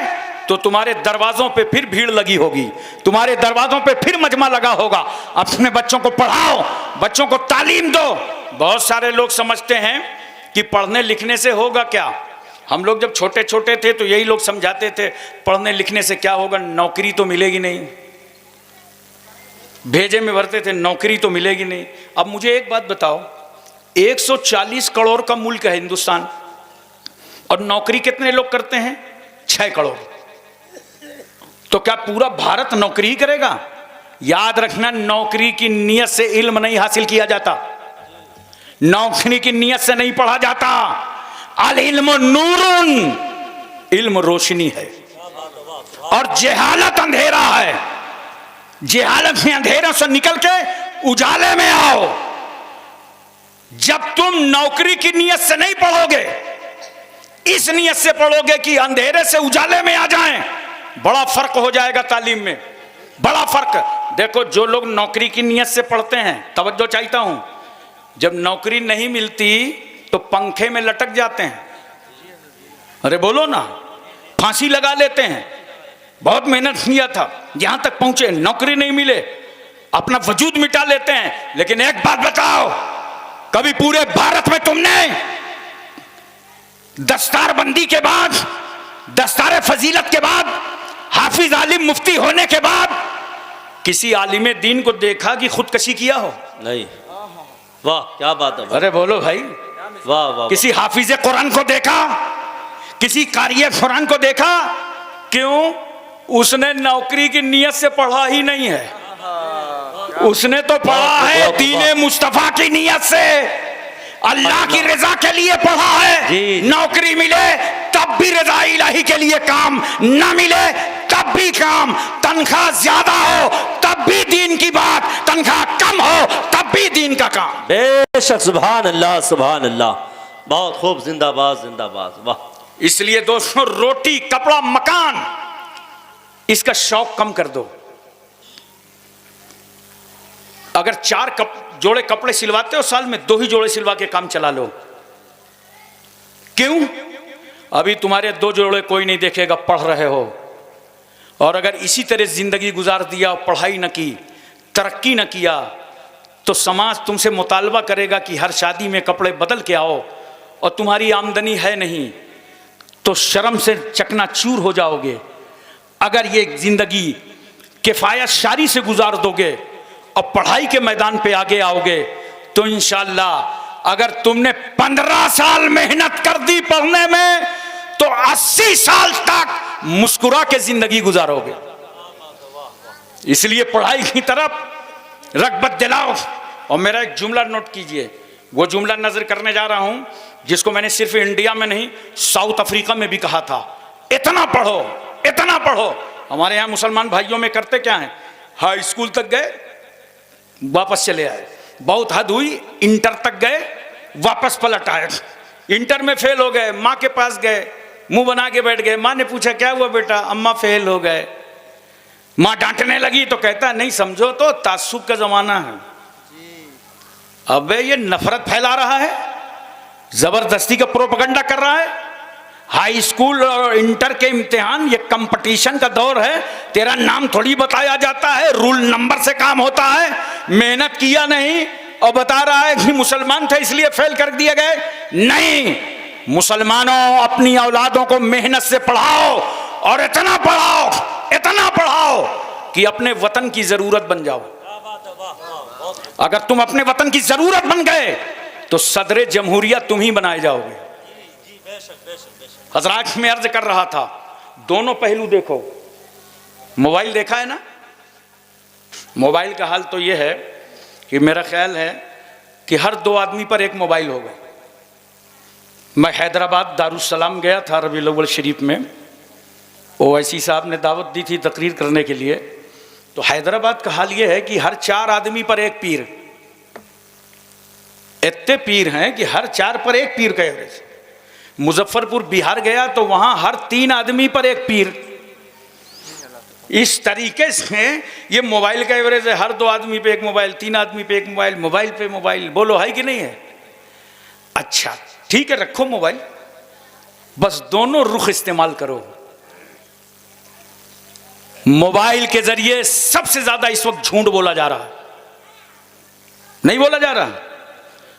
Speaker 1: तो तुम्हारे दरवाजों पे फिर भीड़ लगी होगी, तुम्हारे दरवाजों पे फिर मजमा लगा होगा। अपने बच्चों को पढ़ाओ, बच्चों को तालीम दो। बहुत सारे लोग समझते हैं कि पढ़ने लिखने से होगा क्या। हम लोग जब छोटे छोटे थे तो यही लोग समझाते थे, पढ़ने लिखने से क्या होगा, नौकरी तो मिलेगी नहीं। भेजे में भरते थे, नौकरी तो मिलेगी नहीं। अब मुझे एक बात बताओ, 140 करोड़ का मुल्क है हिंदुस्तान, और नौकरी कितने लोग करते हैं? 6 करोड़। तो क्या पूरा भारत नौकरी ही करेगा? याद रखना, नौकरी की नीयत से इल्म नहीं हासिल किया जाता, नौकरी की नीयत से नहीं पढ़ा जाता। अल इल्म नूरुन, इल्म रोशनी है, और जहालत अंधेरा है। जहालत में अंधेरों से निकल के उजाले में आओ। जब तुम नौकरी की नीयत से नहीं पढ़ोगे, इस नीयत से पढ़ोगे कि अंधेरे से उजाले में आ जाएं, बड़ा फर्क हो जाएगा तालीम में, बड़ा फर्क। देखो, जो लोग नौकरी की नीयत से पढ़ते हैं, तवज्जो चाहता हूं, जब नौकरी नहीं मिलती तो पंखे में लटक जाते हैं। अरे बोलो ना, फांसी लगा लेते हैं। बहुत मेहनत किया था, यहां तक पहुंचे, नौकरी नहीं मिले, अपना वजूद मिटा लेते हैं। लेकिन एक बात बताओ, कभी पूरे भारत में तुमने दस्तारबंदी के बाद, दस्तार फजीलत के बाद, हाफिज आलिम मुफ्ती होने के बाद किसी आलिम दीन को देखा कि खुदकशी किया हो?
Speaker 2: नहीं। वाह क्या बात है।
Speaker 1: अरे बोलो भाई,
Speaker 2: वाह वाह।
Speaker 1: किसी हाफिज कुरान को देखा, किसी कारी कुरान को देखा? क्यों? उसने नौकरी की नीयत से पढ़ा ही नहीं है, उसने तो पढ़ा है दीने मुस्तफा की नीयत से, अल्लाह की रजा के लिए पढ़ा है। नौकरी मिले तब भी रजा इलाही के लिए काम, ना मिले तब भी काम, तनख्वाह ज्यादा हो तब भी दीन की बात, तनख्वाह कम हो तब भी दीन का काम।
Speaker 2: बेशक, सुभान अल्लाह सुभान अल्लाह, बहुत खूब, जिंदाबाद जिंदाबाद। वाह।
Speaker 1: इसलिए दोस्तों, रोटी कपड़ा मकान इसका शौक कम कर दो। अगर 4 जोड़े कपड़े सिलवाते हो साल में, 2 ही जोड़े सिलवा के काम चला लो। क्यों? अभी तुम्हारे 2 जोड़े कोई नहीं देखेगा, पढ़ रहे हो। और अगर इसी तरह जिंदगी गुजार दिया, पढ़ाई न की, तरक्की न किया, तो समाज तुमसे मुतालबा करेगा कि हर शादी में कपड़े बदल के आओ, और तुम्हारी आमदनी है नहीं तो शर्म से चकनाचूर हो जाओगे। अगर ये जिंदगी किफायत शारी से गुजार दोगे और पढ़ाई के मैदान पे आगे आओगे, तो इंशाअल्लाह अगर तुमने 15 साल मेहनत कर दी पढ़ने में, तो 80 साल तक मुस्कुरा के जिंदगी गुजारोगे। इसलिए पढ़ाई की तरफ रग़बत दिलाओ। और मेरा एक जुमला नोट कीजिए, वो जुमला नजर करने जा रहा हूं जिसको मैंने सिर्फ इंडिया में नहीं, साउथ अफ्रीका में भी कहा था। इतना पढ़ो, इतना पढ़ो। हमारे यहाँ मुसलमान भाइयों में करते क्या है, हाई स्कूल तक गए वापस चले आए, बहुत हद हुई इंटर तक गए वापस पलट आए, इंटर में फेल हो गए, माँ के पास गए, मुंह बना के बैठ गए। माँ ने पूछा क्या हुआ बेटा? अम्मा फेल हो गए। माँ डांटने लगी तो कहता नहीं समझो तो तासुब का जमाना है। अबे ये नफरत फैला रहा है, जबरदस्ती का प्रोपगंडा कर रहा है। हाई स्कूल और इंटर के इम्तिहान ये कंपटीशन का दौर है, तेरा नाम थोड़ी बताया जाता है, रूल नंबर से काम होता है। मेहनत किया नहीं और बता रहा है कि मुसलमान थे इसलिए फेल कर दिए गए। नहीं, मुसलमानों अपनी औलादों को मेहनत से पढ़ाओ, और इतना पढ़ाओ, इतना पढ़ाओ कि अपने वतन की जरूरत बन जाओ। अगर तुम अपने वतन की जरूरत बन गए तो सदरे जमहूरिया तुम ही बनाए जाओगे। हजरात, में अर्ज कर रहा था, दोनों पहलू देखो। मोबाइल देखा है ना? मोबाइल का हाल तो यह है कि मेरा ख्याल है कि हर 2 आदमी पर एक मोबाइल होगा। मैं हैदराबाद दारुस्सलाम गया था रबीउल अव्वल शरीफ में, ओवैसी साहब ने दावत दी थी तकरीर करने के लिए। तो हैदराबाद का हाल यह है कि हर 4 आदमी पर एक पीर, इतने पीर हैं कि हर 4 पर एक पीर का एवरेज। मुजफ्फरपुर बिहार गया तो वहां हर 3 आदमी पर एक पीर। इस तरीके से ये मोबाइल का एवरेज है, हर 2 आदमी पे एक मोबाइल, 3 आदमी पे एक मोबाइल, मोबाइल पे मोबाइल। बोलो है कि नहीं है? अच्छा ठीक है, रखो मोबाइल, बस दोनों रुख इस्तेमाल करो। मोबाइल के जरिए सबसे ज्यादा इस वक्त झूठ बोला जा रहा है, नहीं बोला जा रहा?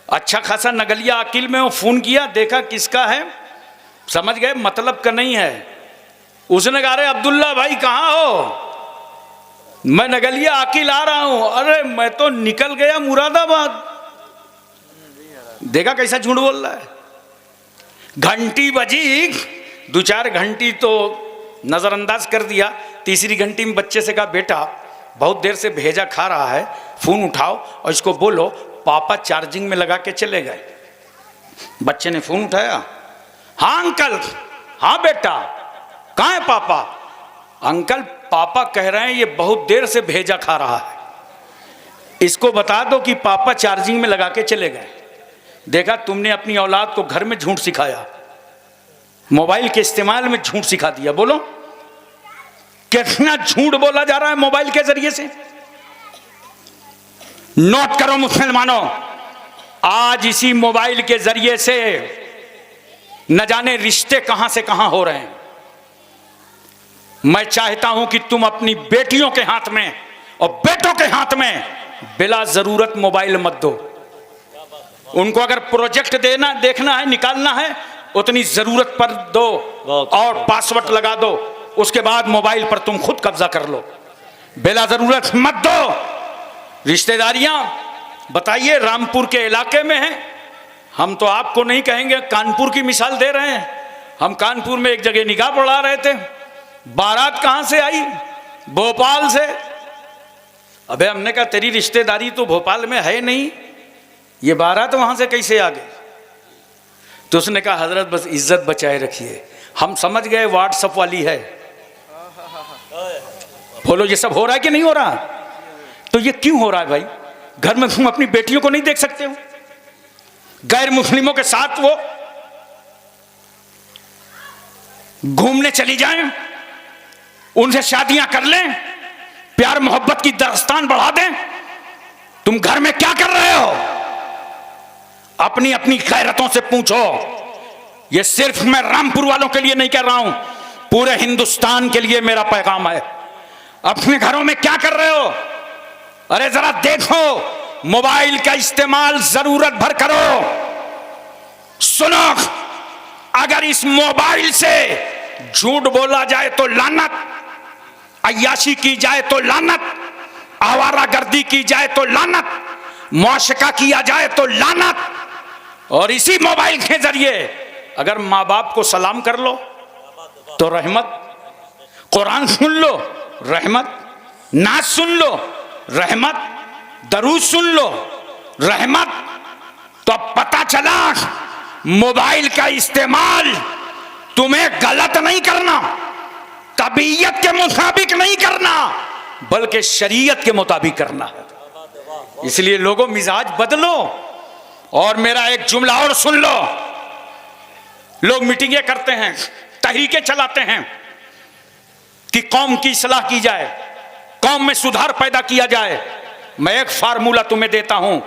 Speaker 1: अच्छा खासा नगलिया अकील में वो फोन किया, देखा किसका है, समझ गए मतलब का नहीं है। उसने कहा अरे अब्दुल्ला भाई कहाँ हो? मैं नगलिया अकील आ रहा हूं। अरे मैं तो निकल गया मुरादाबाद। देखा कैसा झूठ बोल रहा है। घंटी बजी, 2-4 घंटी तो नजरअंदाज कर दिया, तीसरी घंटी में बच्चे से कहा बेटा बहुत देर से भेजा खा रहा है, फोन उठाओ और इसको बोलो पापा चार्जिंग में लगा के चले गए। बच्चे ने फोन उठाया, हाँ अंकल, हाँ बेटा, कहाँ है पापा? अंकल पापा कह रहे हैं ये बहुत देर से भेजा खा रहा है, इसको बता दो कि पापा चार्जिंग में लगा के चले गए। देखा तुमने अपनी औलाद को घर में झूठ सिखाया, मोबाइल के इस्तेमाल में झूठ सिखा दिया। बोलो कितना झूठ बोला जा रहा है मोबाइल के जरिए से। नोट करो मुसलमानों, आज इसी मोबाइल के जरिए से न जाने रिश्ते कहां से कहां हो रहे हैं। मैं चाहता हूं कि तुम अपनी बेटियों के हाथ में और बेटों के हाथ में बिला जरूरत मोबाइल मत दो। उनको अगर प्रोजेक्ट देखना है, निकालना है, उतनी जरूरत पर दो और पासवर्ड लगा दो, उसके बाद मोबाइल पर तुम खुद कब्जा कर लो, बिला जरूरत मत दो। रिश्तेदारियां बताइए रामपुर के इलाके में हैं, हम तो आपको नहीं कहेंगे, कानपुर की मिसाल दे रहे हैं। हम कानपुर में एक जगह निकाह पढ़ा रहे थे, बारात कहां से आई? भोपाल से। अबे हमने कहा तेरी रिश्तेदारी तो भोपाल में है नहीं, ये बारात वहां से कैसे आ गई? तो उसने कहा हजरत बस इज्जत बचाए रखिए, हम समझ गए व्हाट्सएप वाली है। बोलो ये सब हो रहा है कि नहीं हो रहा? तो ये क्यों हो रहा है भाई? घर में तुम अपनी बेटियों को नहीं देख सकते हो? गैर मुस्लिमों के साथ वो घूमने चली जाएं, उनसे शादियां कर लें, प्यार मोहब्बत की दास्तान बढ़ा दें। तुम घर में क्या कर रहे हो? अपनी अपनी गैरतों से पूछो। ये सिर्फ मैं रामपुर वालों के लिए नहीं कह रहा हूं, पूरे हिंदुस्तान के लिए मेरा पैगाम है। अपने घरों में क्या कर रहे हो? अरे जरा देखो, मोबाइल का इस्तेमाल जरूरत भर करो। सुनो, अगर इस मोबाइल से झूठ बोला जाए तो लानत, अय्याशी की जाए तो लानत, आवारागर्दी की जाए तो लानत, मुआशका किया जाए तो लानत, और इसी मोबाइल के जरिए अगर माँ बाप को सलाम कर लो तो रहमत, कुरान सुन लो रहमत, नाच सुन लो रहमत, दरूद सुन लो रहमत। तो अब पता चला मोबाइल का इस्तेमाल तुम्हें गलत नहीं करना, तबीयत के मुताबिक नहीं करना, बल्कि शरीयत के मुताबिक करना है। इसलिए लोगों मिजाज बदलो। और मेरा एक जुमला और सुन लो। लोग मीटिंगें करते हैं, तहरीकें चलाते हैं कि कौम की इस्लाह की जाए, कौम में सुधार पैदा किया जाए। मैं एक फार्मूला तुम्हें देता हूं।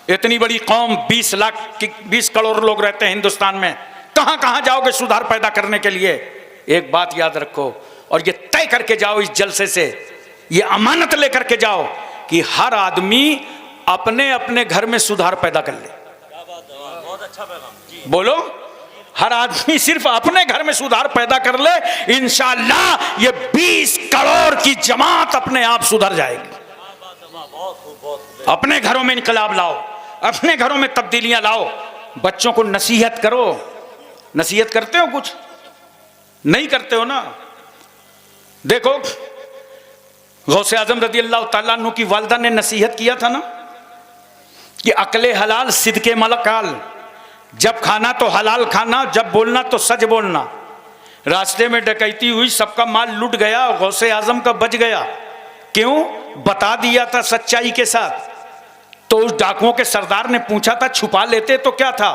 Speaker 1: इतनी बड़ी कौम, 20 करोड़ लोग रहते हैं हिंदुस्तान में, कहां कहां जाओगे सुधार पैदा करने के लिए? एक बात याद रखो और ये तय करके जाओ इस जलसे से, ये अमानत लेकर के जाओ कि हर आदमी अपने अपने घर में सुधार पैदा कर ले। बहुत अच्छा पैगाम बोलो, हर आदमी सिर्फ अपने घर में सुधार पैदा कर ले, इंशाअल्लाह ये 20 करोड़ की जमात अपने आप सुधर जाएगी। अपने घरों में इनकलाब लाओ, अपने घरों में तब्दीलियां लाओ, बच्चों को नसीहत करो। नसीहत करते हो? कुछ नहीं करते हो ना। देखो, गौसे आजम रदी अल्लाह तआला अन्हु की वालिदा ने नसीहत किया था ना कि अकले हलाल सिद्के मलकाल, जब खाना तो हलाल खाना, जब बोलना तो सच बोलना। रास्ते में डकैती हुई, सबका माल लूट गया, गौसे आजम का बच गया। क्यों? बता दिया था सच्चाई के साथ। तो उस डाकुओं के सरदार ने पूछा था छुपा लेते तो क्या था?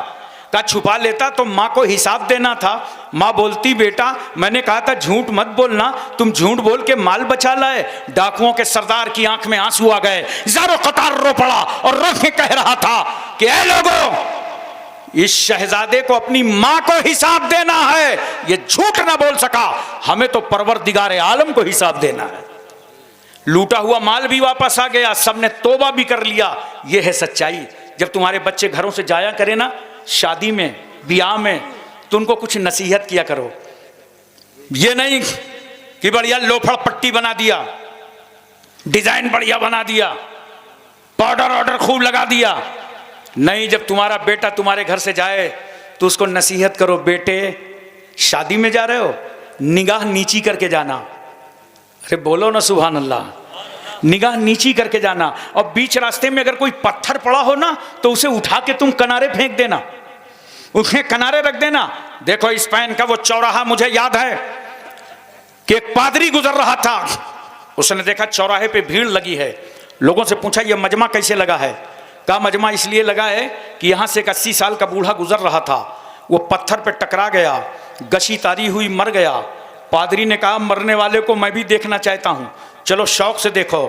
Speaker 1: कहा छुपा लेता तो माँ को हिसाब देना था। माँ बोलती बेटा मैंने कहा था झूठ मत बोलना, तुम झूठ बोल के माल बचा लाए। डाकुओं के सरदार की आंख में आंसू आ गए, ज़ारो कतार रो पड़ा और रो के कह रहा था कि ऐ लोगों, इस शहजादे को अपनी माँ को हिसाब देना है, ये झूठ ना बोल सका, हमें तो परवरदिगार आलम को हिसाब देना है। लूटा हुआ माल भी वापस आ गया, सबने तौबा भी कर लिया। यह है सच्चाई। जब तुम्हारे बच्चे घरों से जाया करे ना शादी में, ब्याह में, तो उनको कुछ नसीहत किया करो। ये नहीं कि बढ़िया लोफड़ पट्टी बना दिया, डिजाइन बढ़िया बना दिया, पाउडर ऑर्डर खूब लगा दिया। नहीं, जब तुम्हारा बेटा तुम्हारे घर से जाए तो उसको नसीहत करो, बेटे शादी में जा रहे हो, निगाह नीची करके जाना। अरे बोलो ना सुभान अल्लाह। निगाह नीची करके जाना, और बीच रास्ते में अगर कोई पत्थर पड़ा हो ना तो उसे उठा के तुम किनारे फेंक देना, उसके किनारे रख देना। देखो स्पेन का वो चौराहा मुझे याद है कि एक पादरी गुजर रहा था, उसने देखा चौराहे पे भीड़ लगी है। लोगों से पूछा ये मजमा कैसे लगा है? कहा मजमा इसलिए लगा है कि यहाँ से एक 80 साल का बूढ़ा गुजर रहा था, वो पत्थर पे टकरा गया, गशी तारी हुई, मर गया। पादरी ने कहा मरने वाले को मैं भी देखना चाहता हूँ, चलो शौक से देखो।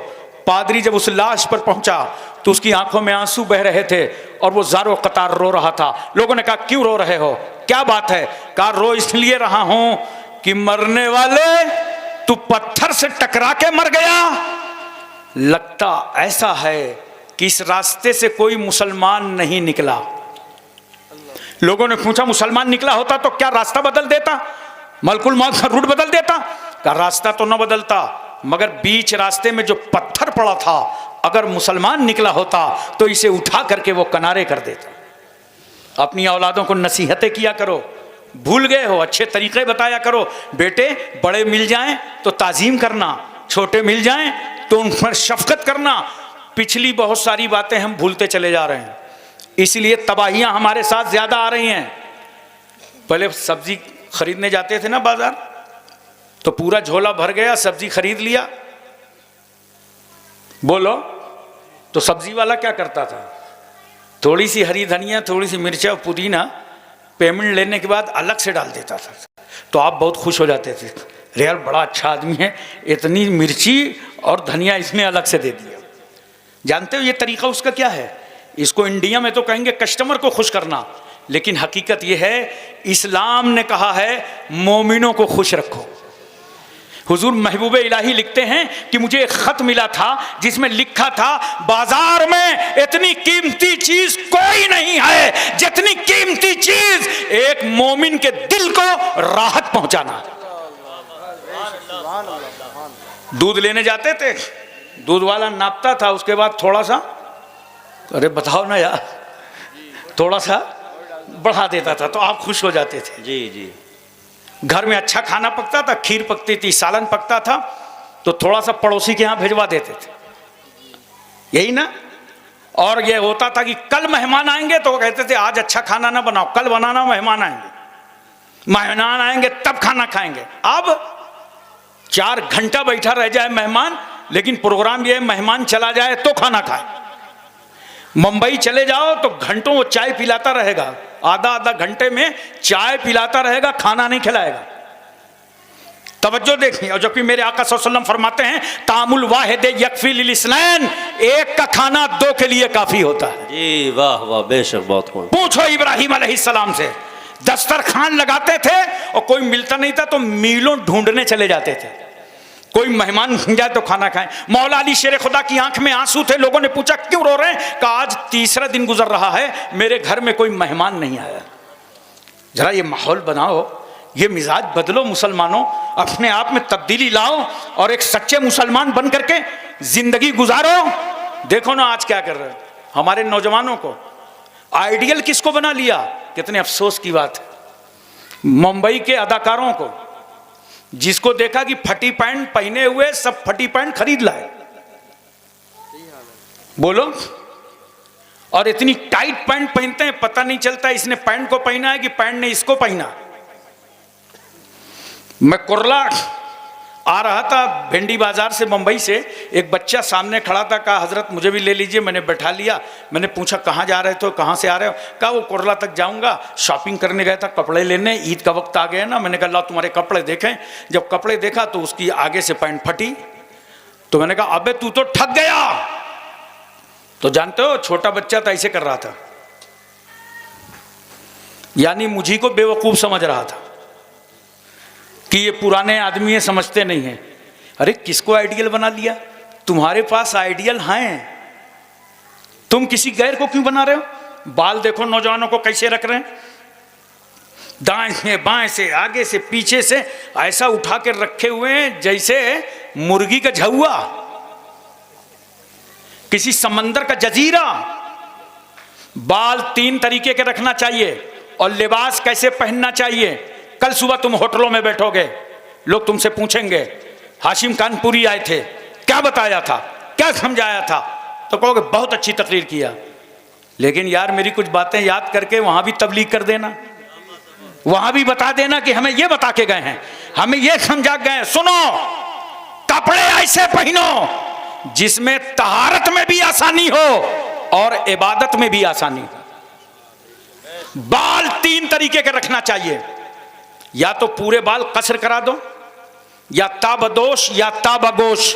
Speaker 1: पादरी जब उस लाश पर पहुंचा तो उसकी आंखों में आंसू बह रहे थे और वो ज़ारो कतार रो रहा था। लोगों ने कहा क्यों रो रहे हो, क्या बात है? कहा रो इसलिए रहा हूं कि मरने वाले तू पत्थर से टकरा के मर गया। लगता ऐसा है कि इस रास्ते से कोई मुसलमान नहीं निकला, लोगों ने पूछा मुसलमान निकला होता तो क्या रास्ता बदल देता, मलकुल मौत का रूट बदल देता? का रास्ता तो न बदलता, मगर बीच रास्ते में जो पत्थर पड़ा था, अगर मुसलमान निकला होता तो इसे उठा करके वो किनारे कर देता। अपनी औलादों को नसीहतें किया करो, भूल गए हो अच्छे तरीके बताया करो। बेटे बड़े मिल जाएं तो ताजीम करना, छोटे मिल जाएं तो उन पर शफकत करना। पिछली बहुत सारी बातें हम भूलते चले जा रहे हैं, इसलिए तबाहियां हमारे साथ ज्यादा आ रही हैं। पहले सब्जी खरीदने जाते थे ना बाजार, तो पूरा झोला भर गया, सब्जी खरीद लिया, बोलो तो सब्जी वाला क्या करता था, थोड़ी सी हरी धनिया, थोड़ी सी मिर्चा, पुदीना पेमेंट लेने के बाद अलग से डाल देता था। तो आप बहुत खुश हो जाते थे, अरे यार बड़ा अच्छा आदमी है, इतनी मिर्ची और धनिया इसने अलग से दे दिया। जानते हो ये तरीका उसका क्या है? इसको इंडिया में तो कहेंगे कस्टमर को खुश करना, लेकिन हकीकत ये है इस्लाम ने कहा है मोमिनों को खुश रखो। हुजूर महबूब इलाही लिखते हैं कि मुझे एक खत मिला था जिसमें लिखा था बाजार में इतनी कीमती चीज कोई नहीं है जितनी कीमती चीज एक मोमिन के दिल को राहत पहुंचाना। दूध लेने जाते थे, दूध वाला नापता था, उसके बाद थोड़ा सा, अरे बताओ ना यार, थोड़ा सा बढ़ा देता था तो आप खुश हो जाते थे।
Speaker 2: जी जी।
Speaker 1: घर में अच्छा खाना पकता था, खीर पकती थी, सालन पकता था, तो थोड़ा सा पड़ोसी के यहाँ भिजवा देते थे, यही ना। और ये होता था कि कल मेहमान आएंगे तो वो कहते थे आज अच्छा खाना ना बनाओ, कल बनाना, मेहमान आएंगे, मेहमान आएंगे तब खाना खाएंगे। अब 4 घंटा बैठा रह जाए मेहमान, लेकिन प्रोग्राम ये है मेहमान चला जाए तो खाना खाए। मुंबई चले जाओ तो घंटों वो चाय पिलाता रहेगा, आधा घंटे में चाय पिलाता रहेगा, खाना नहीं खिलाएगा। तवज्जो देखिए, और जबकि मेरे आका सल्लल्लाहु अलैहि वसल्लम फरमाते हैं तामुल वाहिद यकफी लिल इस्नैन, एक का खाना 2 के लिए काफी होता है।
Speaker 2: जी वाह वाह, बेशक बहुत खूब।
Speaker 1: पूछो इब्राहिम अलैहिस्सलाम से, दस्तरखान लगाते थे और कोई मिलता नहीं था तो मीलों ढूंढने चले जाते थे, कोई मेहमान जाए तो खाना खाएं। मौला अली शेर खुदा की आंख में आंसू थे, लोगों ने पूछा क्यों रो रहे हैं? कहा आज 3रा दिन गुजर रहा है मेरे घर में कोई मेहमान नहीं आया। जरा ये माहौल बनाओ, ये मिजाज बदलो मुसलमानों, अपने आप में तब्दीली लाओ और एक सच्चे मुसलमान बन करके जिंदगी गुजारो। देखो ना आज क्या कर रहे हैं हमारे नौजवानों को, आइडियल किसको बना लिया? कितने अफसोस की बात है। मुंबई के अदाकारों को, जिसको देखा कि फटी पैंट पहने हुए सब फटी पैंट खरीद लाए, बोलो, और इतनी टाइट पैंट पहनते हैं पता नहीं चलता इसने पैंट को पहना है कि पैंट ने इसको पहना। मैं कुर्ला आ रहा था भिंडी बाजार से, मुंबई से, एक बच्चा सामने खड़ा था, कहा हजरत मुझे भी ले लीजिए, मैंने बैठा लिया। मैंने पूछा कहाँ जा रहे थे, कहाँ से आ रहे हो? कहा वो कुर्ला तक जाऊंगा, शॉपिंग करने गया था, कपड़े लेने, ईद का वक्त आ गया ना। मैंने कहा ला तुम्हारे कपड़े देखें। जब कपड़े देखा तो उसकी आगे से पैंट फटी, तो मैंने कहा अबे तू तो ठग गया। तो जानते हो छोटा बच्चा था, ऐसे कर रहा था, यानी मुझी को बेवकूफ समझ रहा था कि ये पुराने आदमी है, समझते नहीं है। अरे किसको आइडियल बना लिया? तुम्हारे पास आइडियल हैं, तुम किसी गैर को क्यों बना रहे हो? बाल देखो नौजवानों को कैसे रख रहे हैं, दाएं से बाएं से आगे से पीछे से ऐसा उठा के रखे हुए हैं जैसे मुर्गी का झुआ, किसी समंदर का जजीरा। बाल 3 तरीके के रखना चाहिए और लिबास कैसे पहनना चाहिए। कल सुबह तुम होटलों में बैठोगे, लोग तुमसे पूछेंगे हाशिम कानपुरी आए थे, क्या बताया था, क्या समझाया था? तो कहोगे बहुत अच्छी तकरीर किया, लेकिन यार मेरी कुछ बातें याद करके वहां भी तबलीग कर देना, वहां भी बता देना कि हमें ये बता के गए हैं, हमें ये समझा गए हैं। सुनो, कपड़े ऐसे पहनो जिसमें तहारत में भी आसानी हो और इबादत में भी आसानी हो। बाल 3 तरीके के रखना चाहिए, या तो पूरे बाल कसर करा दो, या ताबदोश या ताबगोश,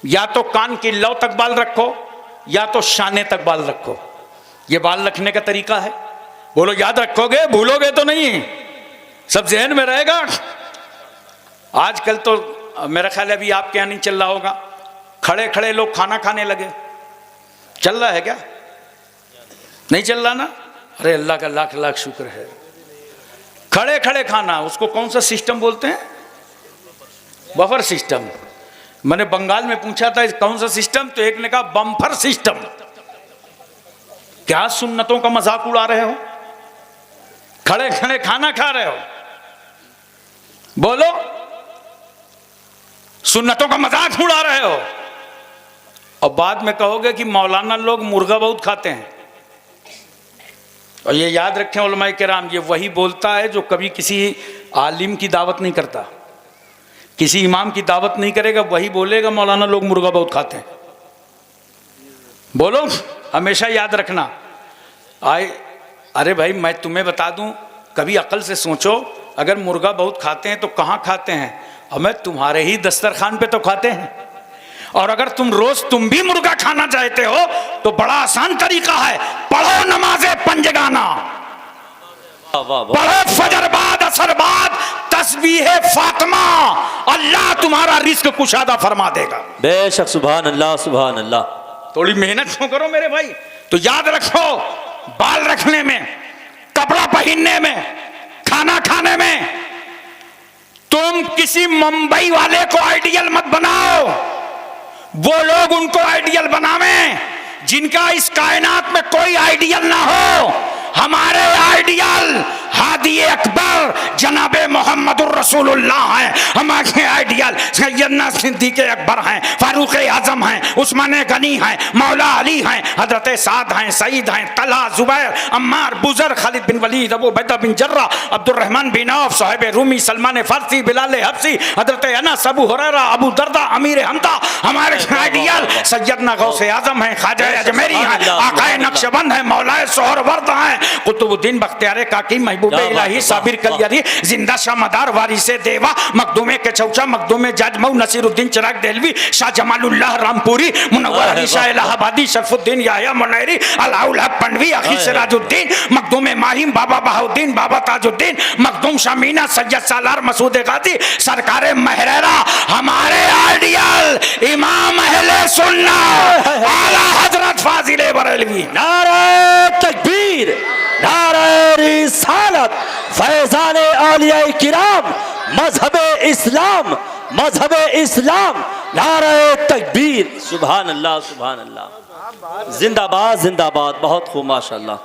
Speaker 1: या तो कान की लौ तक बाल रखो, या तो शाने तक बाल रखो। ये बाल रखने का तरीका है। बोलो याद रखोगे, भूलोगे तो नहीं, सब जहन में रहेगा। आजकल तो मेरा ख्याल है अभी आपके यहाँ नहीं चल रहा होगा, खड़े खड़े लोग खाना खाने लगे, चल रहा है क्या? नहीं चल रहा ना? अरे अल्लाह का लाख लाख शुक्र है। खड़े खड़े खाना, उसको कौन सा सिस्टम बोलते हैं? Buffer system. मैंने बंगाल में पूछा था कौन सा सिस्टम, तो एक ने कहा बम्फर सिस्टम। क्या सुन्नतों का मजाक उड़ा रहे हो? खड़े खड़े खाना खा रहे हो, बोलो, सुन्नतों का मजाक उड़ा रहे हो। और बाद में कहोगे कि मौलाना लोग मुर्गा बहुत खाते हैं। और ये याद रखें उलमाए किराम, ये वही बोलता है जो कभी किसी आलिम की दावत नहीं करता, किसी इमाम की दावत नहीं करेगा, वही बोलेगा मौलाना लोग मुर्गा बहुत खाते हैं। बोलो, हमेशा याद रखना। अरे भाई मैं तुम्हें बता दूं, कभी अकल से सोचो, अगर मुर्गा बहुत खाते हैं तो कहाँ खाते हैं? हमें तुम्हारे ही दस्तरखान पे तो खाते हैं। और अगर तुम भी मुर्गा खाना चाहते हो तो बड़ा आसान तरीका है, पढ़ो नमाज़े पंजगाना, पढ़ो फजर बाद असर बाद तस्बीह फातिमा, अल्लाह तुम्हारा रिस्क कुशादा फरमा देगा।
Speaker 2: बेशक, सुभान अल्लाह सुभान अल्लाह।
Speaker 1: थोड़ी मेहनत क्यों करो मेरे भाई? तो याद रखो, बाल रखने में, कपड़ा पहनने में, खाना खाने में, तुम किसी मुंबई वाले को आइडियल मत बनाओ। वो लोग उनको आइडियल बनावें जिनका इस कायनात में कोई आइडियल ना हो। हमारे आइडियल हादी अकबर जनाबे मोहम्मदुर रसूलुल्लाह हैं। हमारे आइडियल सैयदना सिद्दीक़ अकबर हैं, फारूक आजम हैं, उस्मान गनी हैं, मौला अली हैं, हजरत साद हैं, सईद हैं, तलहा, जुबैर, अम्मार, बुजर, खालिद बिन वलीद, अबू बैदा बिन जर्रा, अब्दुर्रहमान बिन औफ, साहिब रूमी, सलमान फारसी, बिलाल हबसी, हजरत अनस, अबू हुरैरा, अबू दरदा, अमीर हमदा। हमारे आइडियल सैयदना गौसे आजम हैं, ख्वाजा अजमेरी हैं, आकाए नक्शबंद हैं, मौलाए सोहरवर्द हैं, कुतुबुद्दीन बख्तियार काकी, महबूबे इलाही, साबिर कलियरी, जिंदा शाह मदार, वारिसे देवा, मखदूमे के चौचा, मखदूमे जजमऊ, नसीरुद्दीन चिराग देलवी, शाह जमालुल्लाह रामपुरी, मुनव्वर अली शाह इलाहाबादी, शरफुद्दीन याह्या मुनैरी, अलाउल हक पंडवी, अखी सिराजुद्दीन, मखदूमे माहिम, बाबा बहाउद्दीन, बाबा ताजुद्दीन, मखदूम शामीना, सैयद सालार मसूद गाजी, सरकारे महरेरा। हमारे आइडियल इमाम अहले सुन्नत आला हजरत फाजिले बरेलवी।
Speaker 2: नारे तकबीर, नारे रिसालत, फैजान औलिया किराम, मजहबे इस्लाम, मजहबे इस्लाम, नारे तकबीर। सुभान अल्लाह सुभान अल्लाह, जिंदाबाद जिंदाबाद। बहुत खूब, माशाअल्लाह।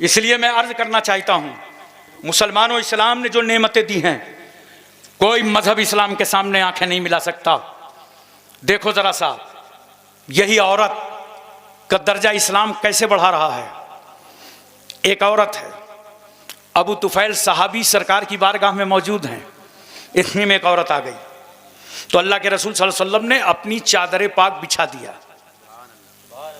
Speaker 1: इसलिए मैं अर्ज करना चाहता हूं, मुसलमानों, इस्लाम ने जो नेमतें दी हैं, कोई मजहब इस्लाम के सामने आंखें नहीं मिला सकता। देखो जरा सा, यही औरत का दर्जा इस्लाम कैसे बढ़ा रहा है। एक औरत है, अबू तुफैल सहाबी सरकार की बारगाह में मौजूद हैं। इतने में एक औरत आ गई तो अल्लाह के रसूल सल्लल्लाहु अलैहि वसल्लम ने अपनी चादर पाक बिछा दिया।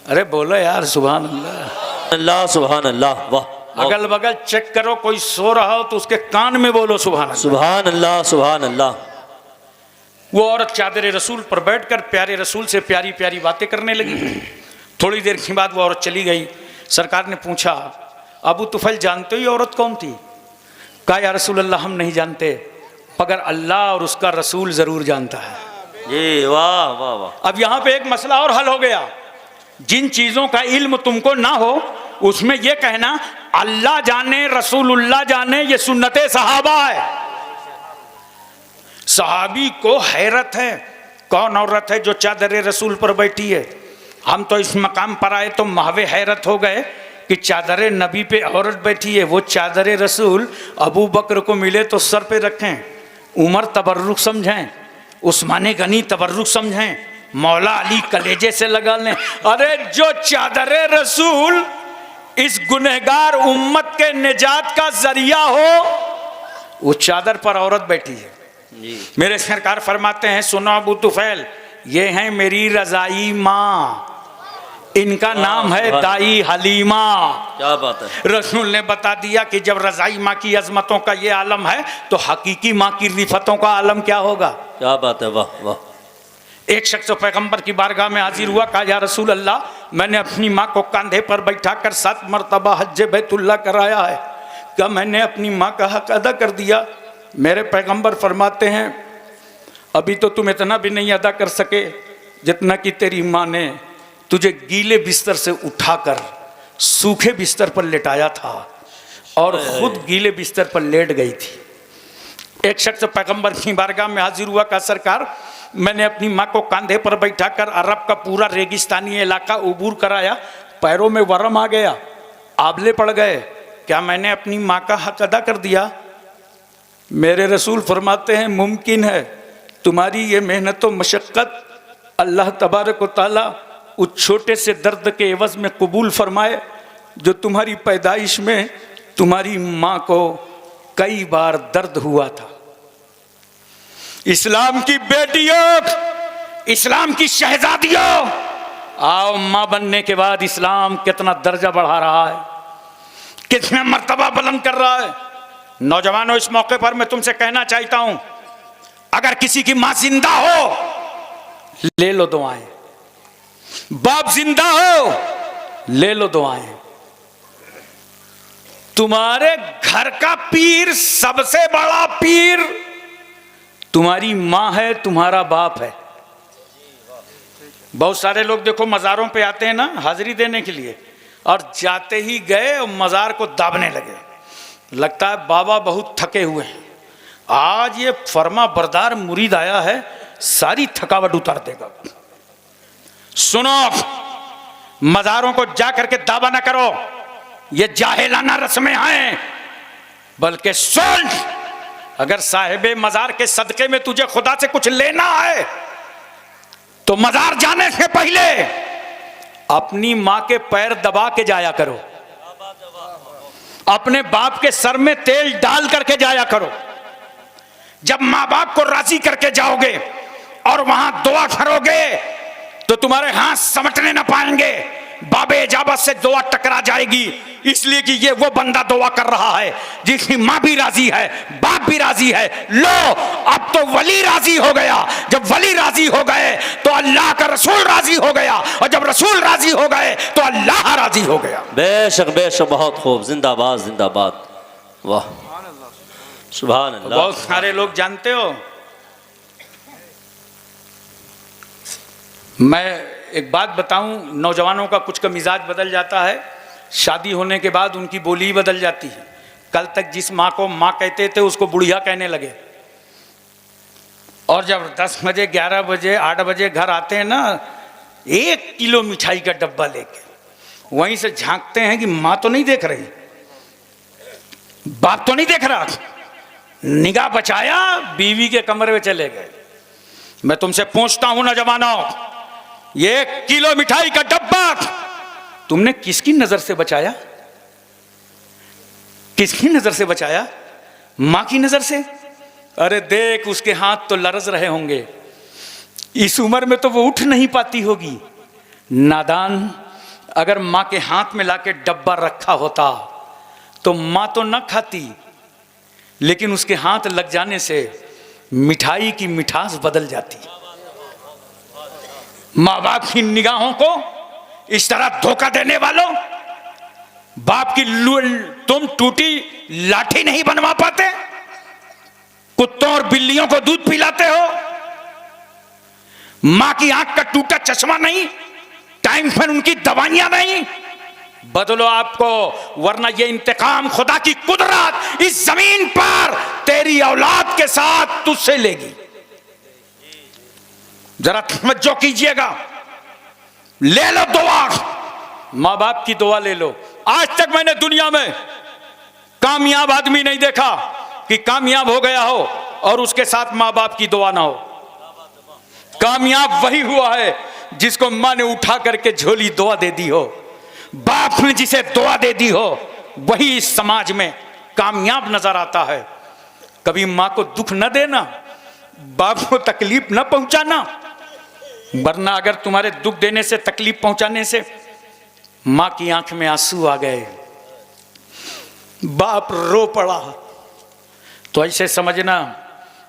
Speaker 1: अरे बोलो यार, सुभान अल्लाह,
Speaker 2: अल्लाह सुभान अल्लाह। वाह,
Speaker 1: अगल बगल चेक करो, कोई सो रहा हो तो उसके कान में बोलो सुभान अल्लाह,
Speaker 2: सुभान अल्लाह सुभान अल्लाह।
Speaker 1: वो औरत चादर रसूल पर बैठकर प्यारे रसूल से प्यारी प्यारी बातें करने लगी। थोड़ी देर के बाद वो औरत चली गई। सरकार ने पूछा, अबू तुफैल जानते हो औरत कौन थी? कहा, या रसूल अल्लाह हम नहीं जानते, मगर अल्लाह और उसका रसूल जरूर जानता है।
Speaker 2: ये वाह वाह वाह।
Speaker 1: अब यहाँ पे एक मसला और हल हो गया। जिन चीजों का इल्म तुमको ना हो उसमें यह कहना अल्लाह जाने रसूलुल्लाह जाने, ये सुन्नते सहाबा है। सहाबी को हैरत है, कौन औरत है जो चादर रसूल पर बैठी है? हम तो इस मकाम पर आए तो महवे हैरत हो गए कि चादर नबी पे औरत बैठी है। वो चादर रसूल अबू बकर को मिले तो सर पे रखें, उमर तबर्रुक समझें, उस्मान गनी तबर्रुक समझें, मौला अली कलेजे से लगा लें। अरे जो चादर रसूल इस गुनहगार उम्मत के निजात का जरिया हो, वो चादर पर औरत बैठी है। मेरे सरकार फरमाते हैं, सुनो अबू तुफैल, ये हैं मेरी रजाई माँ, इनका नाम है दाई हलीमा।
Speaker 2: क्या बात है।
Speaker 1: रसूल ने बता दिया कि जब रजाई माँ की अजमतों का ये आलम है तो हकीकी माँ की रिफतों का आलम क्या होगा।
Speaker 2: क्या बात है, वाह वाह।
Speaker 1: एक शख्स पैगंबर की बारगाह में हाजिर हुआ, कहा, या रसूल अल्लाह, मैंने अपनी माँ को कंधे पर बैठा कर 7 मरतबा हज बैतुल्लाह कराया है, क्या मैंने अपनी माँ का हक अदा कर दिया? मेरे पैगंबर फरमाते हैं, अभी तो तुम इतना भी नहीं अदा कर सके जितना कि तेरी माँ ने तुझे गीले बिस्तर से उठाकर सूखे बिस्तर पर लेटाया था और खुद गीले बिस्तर पर लेट गई थी। एक शख्स पैगंबर की बारगाह में हाजिर हुआ, कहा सरकार मैंने अपनी माँ को कंधे पर बैठाकर अरब का पूरा रेगिस्तानी इलाका उबूर कराया, पैरों में वरम आ गया, आबले पड़ गए, क्या मैंने अपनी माँ का हक अदा कर दिया? मेरे रसूल फरमाते हैं मुमकिन है, तुम्हारी ये मेहनत व मशक्क़त अल्लाह तबारक व तआला उस छोटे से दर्द के एवज़ में कबूल फरमाए जो तुम्हारी पैदाइश में तुम्हारी माँ को कई बार दर्द हुआ था। इस्लाम की बेटियों, इस्लाम की शहजादियों, आओ माँ बनने के बाद इस्लाम कितना दर्जा बढ़ा रहा है, कितने मर्तबा बुलंद कर रहा है। नौजवानों, इस मौके पर मैं तुमसे कहना चाहता हूं, अगर किसी की मां जिंदा हो ले लो दुआएं, बाप जिंदा हो ले लो दुआएं। तुम्हारे घर का पीर, सबसे बड़ा पीर तुम्हारी मां है, तुम्हारा बाप है। बहुत सारे लोग देखो मज़ारों पे आते हैं ना हाजिरी देने के लिए, और जाते ही गए और मज़ार को दाबने लगे, लगता है बाबा बहुत थके हुए हैं, आज ये फर्मा बरदार मुरीद आया है, सारी थकावट उतार देगा। सुनो, मज़ारों को जा करके दावा ना करो, ये जाहिलाना रस्में हैं, बल्कि सुन, अगर साहिबे मज़ार के सदके में तुझे खुदा से कुछ लेना है तो मज़ार जाने से पहले अपनी मां के पैर दबा के जाया करो, अपने बाप के सर में तेल डाल करके जाया करो। जब मां बाप को राजी करके जाओगे और वहां दुआ करोगे तो तुम्हारे हाथ समटने ना पाएंगे, बाबे इजाबत से दुआ टकरा जाएगी, इसलिए कि ये वो बंदा दुआ कर रहा है जिसकी मां भी राजी है, बाप भी राजी है। लो, अब तो वली राजी हो गया, जब वली राजी हो गए तो अल्लाह का रसूल राजी हो गया, और जब रसूल राजी हो गए तो अल्लाह राजी हो गया।
Speaker 2: बेशक बेशक, बहुत खूब, जिंदाबाद जिंदाबाद, वाह सुभान अल्लाह।
Speaker 1: बहुत सारे लोग जानते हो, मैं एक बात बताऊं, नौजवानों का कुछ का मिजाज बदल जाता है, शादी होने के बाद उनकी बोली बदल जाती है। कल तक जिस माँ को माँ कहते थे उसको बुढ़िया कहने लगे, और जब 10 बजे 11 बजे 8 बजे घर आते हैं ना, 1 किलो मिठाई का डब्बा लेके वहीं से झांकते हैं कि माँ तो नहीं देख रही, बाप तो नहीं देख रहा, निगाह बचाया, बीवी के कमरे में चले गए। मैं तुमसे पूछता हूं नौजवानों, ये 1 किलो मिठाई का डब्बा तुमने किसकी नजर से बचाया? किसकी नजर से बचाया? मां की नजर से? अरे देख, उसके हाथ तो लरज रहे होंगे, इस उम्र में तो वो उठ नहीं पाती होगी। नादान, अगर मां के हाथ में लाके डब्बा रखा होता तो मां तो न खाती, लेकिन उसके हाथ लग जाने से मिठाई की मिठास बदल जाती। माँ बाप की निगाहों को इस तरह धोखा देने वालों, बाप की तुम टूटी लाठी नहीं बनवा पाते, कुत्तों और बिल्लियों को दूध पिलाते हो, मां की आंख का टूटा चश्मा नहीं, टाइम पर उनकी दवाइयां नहीं, बदलो आपको, वरना ये इंतकाम खुदा की कुदरत इस जमीन पर तेरी औलाद के साथ तुझसे लेगी। जरा तवज्जो कीजिएगा, ले लो दुआ, मां बाप की दुआ ले लो। आज तक मैंने दुनिया में कामयाब आदमी नहीं देखा कि कामयाब हो गया हो और उसके साथ मां बाप की दुआ ना हो। कामयाब वही हुआ है जिसको मां ने उठा करके झोली दुआ दे दी हो, बाप ने जिसे दुआ दे दी हो, वही इस समाज में कामयाब नजर आता है। कभी मां को दुख न देना, बाप को तकलीफ न पहुंचाना, वरना अगर तुम्हारे दुख देने से, तकलीफ पहुंचाने से मां की आंख में आंसू आ गए, बाप रो पड़ा, तो ऐसे समझना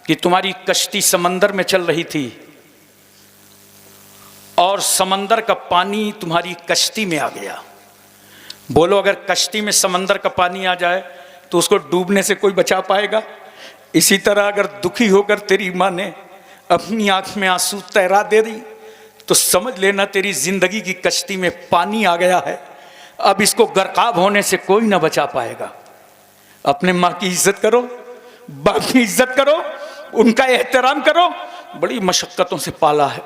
Speaker 1: कि तुम्हारी कश्ती समंदर में चल रही थी और समंदर का पानी तुम्हारी कश्ती में आ गया। बोलो, अगर कश्ती में समंदर का पानी आ जाए तो उसको डूबने से कोई बचा पाएगा? इसी तरह अगर दुखी होकर तेरी माँ ने अपनी आंख में आंसू तैरा दे दी तो समझ लेना तेरी जिंदगी की कश्ती में पानी आ गया है। अब इसको गर्काब होने से कोई ना बचा पाएगा। अपने माँ की इज्जत करो, बाप की इज्जत करो, उनका एहतराम करो। बड़ी मशक्क़तों से पाला है।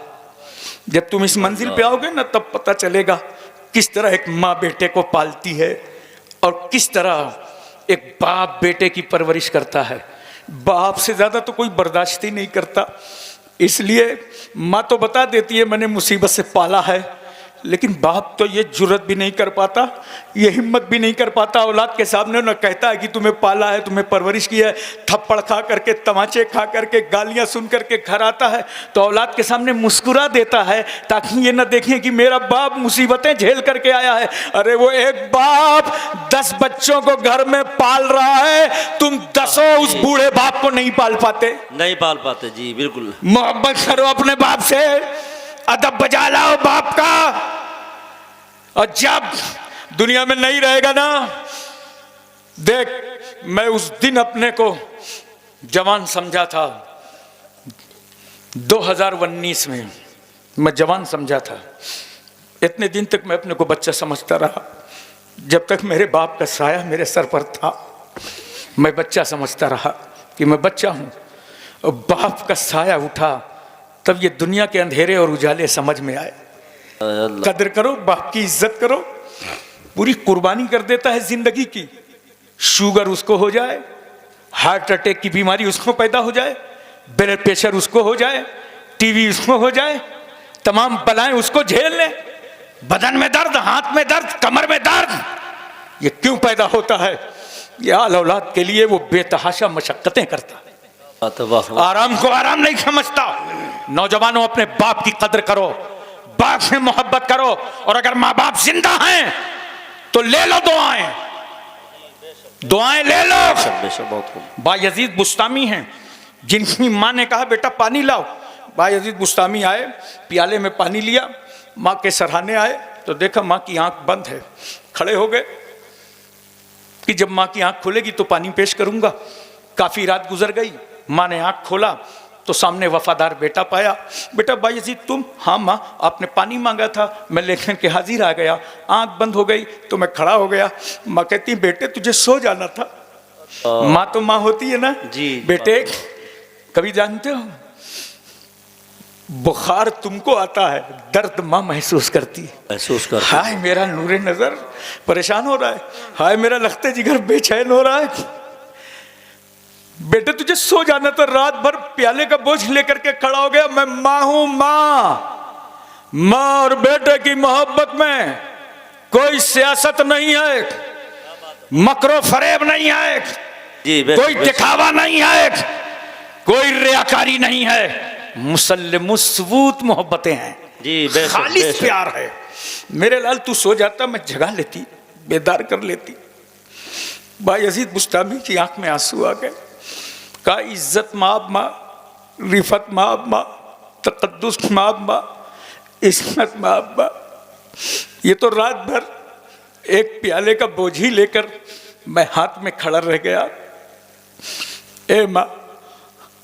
Speaker 1: जब तुम इस मंजिल पे आओगे ना, तब पता चलेगा किस तरह एक माँ बेटे को पालती है और किस तरह एक बाप बेटे की परवरिश करता है। बाप से ज़्यादा तो कोई बर्दाश्त ही नहीं करता। इसलिए माँ तो बता देती है मैंने मुसीबत से पाला है, लेकिन बाप तो ये जुर्रत भी नहीं कर पाता, ये हिम्मत भी नहीं कर पाता औलाद के सामने ना कहता है कि तुम्हें पाला है, तुम्हें परवरिश की है। थप्पड़ खा करके, तमाचे खा करके, गालियां सुन करके घर आता है तो औलाद के सामने मुस्कुरा देता है ताकि ये ना देखें कि मेरा बाप मुसीबतें झेल करके आया है। अरे वो एक बाप 10 बच्चों को घर में पाल रहा है, तुम 10 उस बूढ़े बाप को नहीं पाल पाते।
Speaker 2: नहीं पाल पाते जी, बिल्कुल।
Speaker 1: मोहब्बत करो अपने बाप से, अदब बजा लाओ बाप का। और जब दुनिया में नहीं रहेगा ना, देख, मैं उस दिन अपने को जवान समझा था, 2019 में मैं जवान समझा था। इतने दिन तक मैं अपने को बच्चा समझता रहा। जब तक मेरे बाप का साया मेरे सर पर था, मैं बच्चा समझता रहा कि मैं बच्चा हूं। और बाप का साया उठा तब ये दुनिया के अंधेरे और उजाले समझ में आए। कदर करो, बाप की इज्जत करो। पूरी कुर्बानी कर देता है जिंदगी की। शुगर उसको हो जाए, हार्ट अटैक की बीमारी उसको पैदा हो जाए, ब्लड प्रेशर उसको हो जाए, टीवी उसको हो जाए, तमाम बलाएं उसको झेल ले, बदन में दर्द, हाथ में दर्द, कमर में दर्द। ये क्यों पैदा होता है? ये आल औलाद के लिए वो बेतहाशा मशक्कतें करता है, आराम को आराम नहीं समझता। नौजवानों, अपने बाप की कदर करो, बाप से मोहब्बत करो। और अगर माँ बाप जिंदा हैं तो ले लो दुआएं, दुआएं ले लो। बायजीद बुस्तामी हैं, जिनकी माँ ने कहा बेटा पानी लाओ। बायजीद बुस्तामी आए, प्याले में पानी लिया, माँ के सराहने आए तो देखा माँ की आंख बंद है। खड़े हो गए कि जब माँ की आंख खुलेगी तो पानी पेश करूंगा। काफी रात गुजर गई, माँ ने आंख खोला तो सामने वफादार बेटा पाया। बेटा बायजीद तुम? हाँ माँ, आपने पानी मांगा था, मैं लेकर के हाजिर आ गया। आंख बंद हो गई तो मैं खड़ा हो गया। माँ कहती बेटे तुझे सो जाना था। माँ तो माँ होती है ना
Speaker 2: जी।
Speaker 1: बेटे, कभी जानते हो बुखार तुमको आता है, दर्द माँ महसूस करती है।
Speaker 2: महसूस कर,
Speaker 1: हाय मेरा नूरे नजर परेशान हो रहा है, हाय मेरा लखते जिगर बेचैन हो रहा है। बेटे तुझे सो जाना तो रात भर प्याले का बोझ लेकर के खड़ा हो गया। मैं माँ हूं, माँ और बेटे की मोहब्बत में कोई सियासत नहीं है, मकरो फरेब नहीं है
Speaker 2: जी,
Speaker 1: कोई दिखावा नहीं है, कोई रियाकारी नहीं है। मुसल्लिम सबूत मोहब्बतें हैं जी, खालिस प्यार है। मेरे लाल तू सो जाता, मैं जगा लेती, बेदार कर लेती। बायजीद बुस्तामी की आंख में आंसू आ गए। का इज्जत माब माँ, रिफत माब माँ, तकद्दुस माब माँ, इस्मत माब माँ। ये तो रात भर एक प्याले का बोझ ही लेकर मैं हाथ में खड़ा रह गया। ए माँ,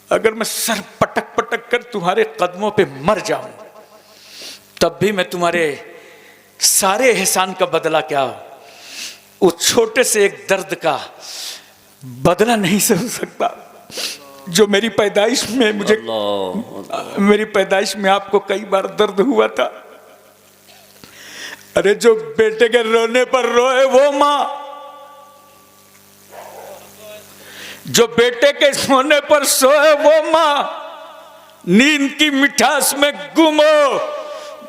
Speaker 1: अगर मैं सर पटक पटक कर तुम्हारे कदमों पे मर जाऊं तब भी मैं तुम्हारे सारे एहसान का बदला क्या, उस छोटे से एक दर्द का बदला नहीं समझ सकता जो मेरी पैदाइश में मुझे, मेरी पैदाइश में आपको कई बार दर्द हुआ था। अरे जो बेटे के रोने पर रोए वो माँ, जो बेटे के सोने पर सोए वो माँ, नींद की मिठास में गुम हो।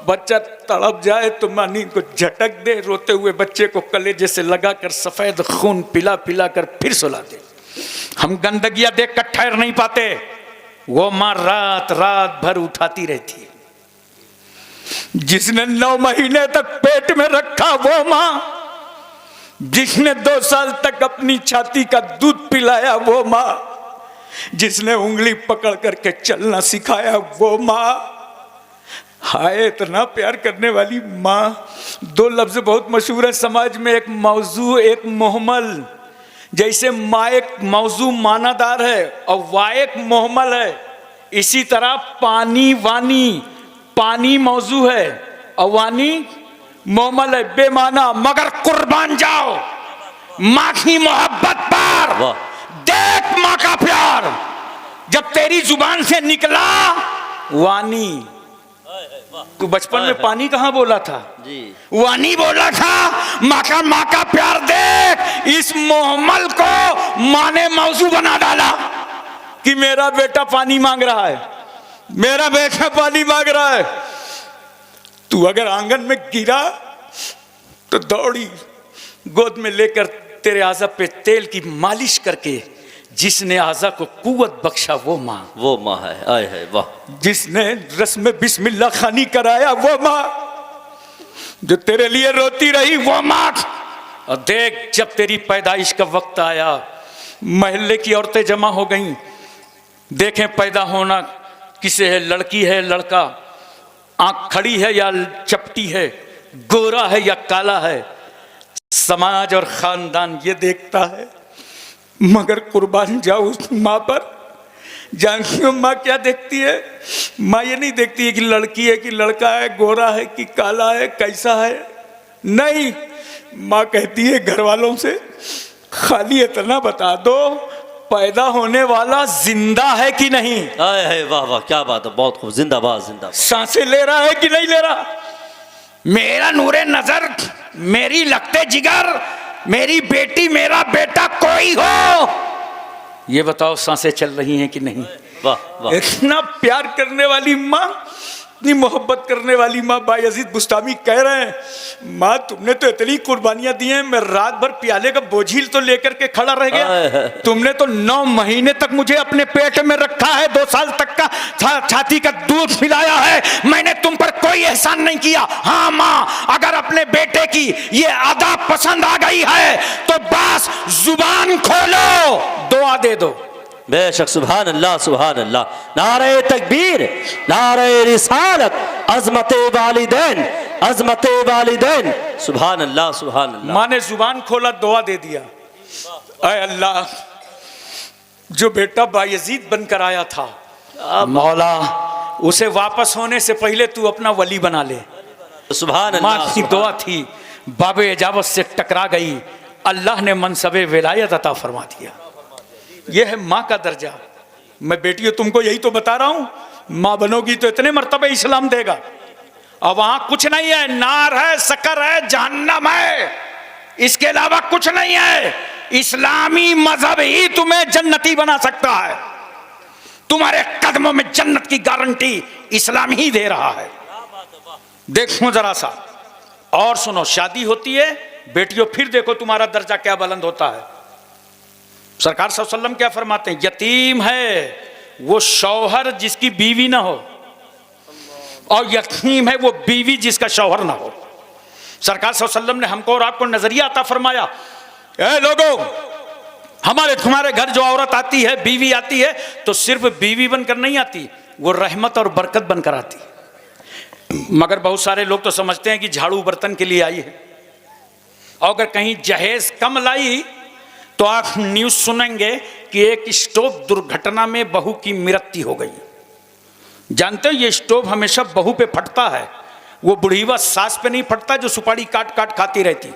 Speaker 1: बच्चा तड़प जाए तो माँ नींद को झटक दे, रोते हुए बच्चे को कलेजे से लगाकर सफेद खून पिला पिला कर फिर सुला दे। हम गंदगियां देख कर ठहर नहीं पाते, वो माँ रात रात भर उठाती रहती है। जिसने 9 महीने तक पेट में रखा वो माँ, जिसने 2 साल तक अपनी छाती का दूध पिलाया वो माँ, जिसने उंगली पकड़ करके चलना सिखाया वो माँ। हाय इतना प्यार करने वाली माँ। 2 लफ्ज बहुत मशहूर है समाज में, एक मौजू एक मोहमल। जैसे माँ एक मौजू मानादार है और वाँ एक मोहमल है, इसी तरह पानी वानी, पानी मौजू है और वानी मोमल है बेमाना, मगर कुर्बान जाओ माँ की मोहब्बत पर।
Speaker 2: वाह।
Speaker 1: देख माँ का प्यार जब तेरी जुबान से निकला वानी। तू बचपन में पानी कहाँ बोला था
Speaker 2: जी,
Speaker 1: वानी बोला था। माँ का प्यार देख, इस मोहम्मल को माँ ने मौजू बना डाला कि मेरा बेटा पानी मांग रहा है, मेरा बेटा पानी मांग रहा है। तू अगर आंगन में गिरा तो दौड़ी गोद में लेकर तेरे आज़ा पे तेल की मालिश करके, जिसने आज़ा को कुव्वत बख्शा वो माँ
Speaker 2: है। आए है वाह।
Speaker 1: जिसने रस में बिस्मिल्लाह खानी कराया वो माँ, जो तेरे लिए रोती रही वो माँ। और देख जब तेरी पैदाइश का वक्त आया, महल्ले की औरतें जमा हो गईं, देखें पैदा होना किसे है, लड़की है लड़का, आंख खड़ी है या चपटी है, गोरा है या काला है, समाज और खानदान ये देखता है। मगर कुर्बान जाओ उस माँ पर। जानती हो माँ क्या देखती है? माँ ये नहीं देखती है कि लड़की है कि लड़का है, गोरा है कि काला है, कैसा है, नहीं। माँ कहती है घर वालों से, खाली इतना बता दो पैदा होने वाला जिंदा है कि नहीं।
Speaker 2: आए है वाह वाह, क्या बात है, बहुत खूब। जिंदाबाद जिंदाबाद।
Speaker 1: सांसें ले रहा है कि नहीं ले रहा? मेरा नूरे नजर, मेरी लगते जिगर, मेरी बेटी मेरा बेटा कोई हो, ये बताओ सांसें चल रही हैं कि नहीं?
Speaker 2: वाह वाह।
Speaker 1: इतना प्यार करने वाली माँ, इतनी मोहब्बत करने वाली माँ। बायजीद बुस्तामी कह रहे हैं, माँ तुमने तो इतनी कुर्बानियां दी हैं, मैं रात भर प्याले का बोझिल तो लेकर के खड़ा रह गया। तुमने तो 9 महीने तक मुझे अपने पेट में रखा है, 2 साल तक का छाती का दूध पिलाया है, मैंने तुम पर कोई एहसान नहीं किया। हाँ माँ, अगर अपने बेटे की ये अदा पसंद आ गई है तो बस जुबान खोलो, दुआ दे दो।
Speaker 2: बेशक, सुभान अल्लाह सुभान अल्लाह। नारे तकबीर, नारे रिसालत, अजमते वालिदैन, अजमते वालिदैन। सुभान अल्लाह सुभान अल्लाह।
Speaker 1: माँ ने जुबान खोला, दुआ दे दिया। ऐ अल्लाह, जो बेटा बायजीद बनकर आया था, मौला उसे वापस होने से पहले तू अपना वली बना ले।
Speaker 2: सुभान अल्लाह।
Speaker 1: माँ की दुआ थी, बाबे इजाबत से टकरा गई, अल्लाह ने मनसबे विलायत अता फरमा दिया। यह है माँ का दर्जा। मैं बेटियों तुमको यही तो बता रहा हूं, माँ बनोगी तो इतने मर्तबे इस्लाम देगा। और वहां कुछ नहीं है, नार है, सकर है, जहन्नम है, इसके अलावा कुछ नहीं है। इस्लामी मजहब ही तुम्हें जन्नती बना सकता है। तुम्हारे कदमों में जन्नत की गारंटी इस्लाम ही दे रहा है। देखो जरा सा और सुनो, शादी होती है बेटियों, फिर देखो तुम्हारा दर्जा क्या बुलंद होता है। सरकार सल्लल्लाहु अलैहि वसल्लम क्या फरमाते हैं? यतीम है वो शौहर जिसकी बीवी ना हो, और यतीम है वो बीवी जिसका शौहर ना हो। सरकार सल्लल्लाहु अलैहि वसल्लम ने हमको और आपको नजरिया अता फरमाया, ए लोगों, हमारे तुम्हारे घर जो औरत आती है, बीवी आती है, तो सिर्फ बीवी बनकर नहीं आती, वो रहमत और बरकत बनकर आती। मगर बहुत सारे लोग तो समझते हैं कि झाड़ू बर्तन के लिए आई है, और अगर कहीं जहेज कम लाई तो आप न्यूज़ सुनेंगे कि एक स्टोव दुर्घटना में बहू की मृत्यु हो गई। जानते हो ये स्टोव हमेशा बहू पे फटता है, वो बुढ़ीवा सास पे नहीं फटता जो सुपारी काट काट खाती रहती।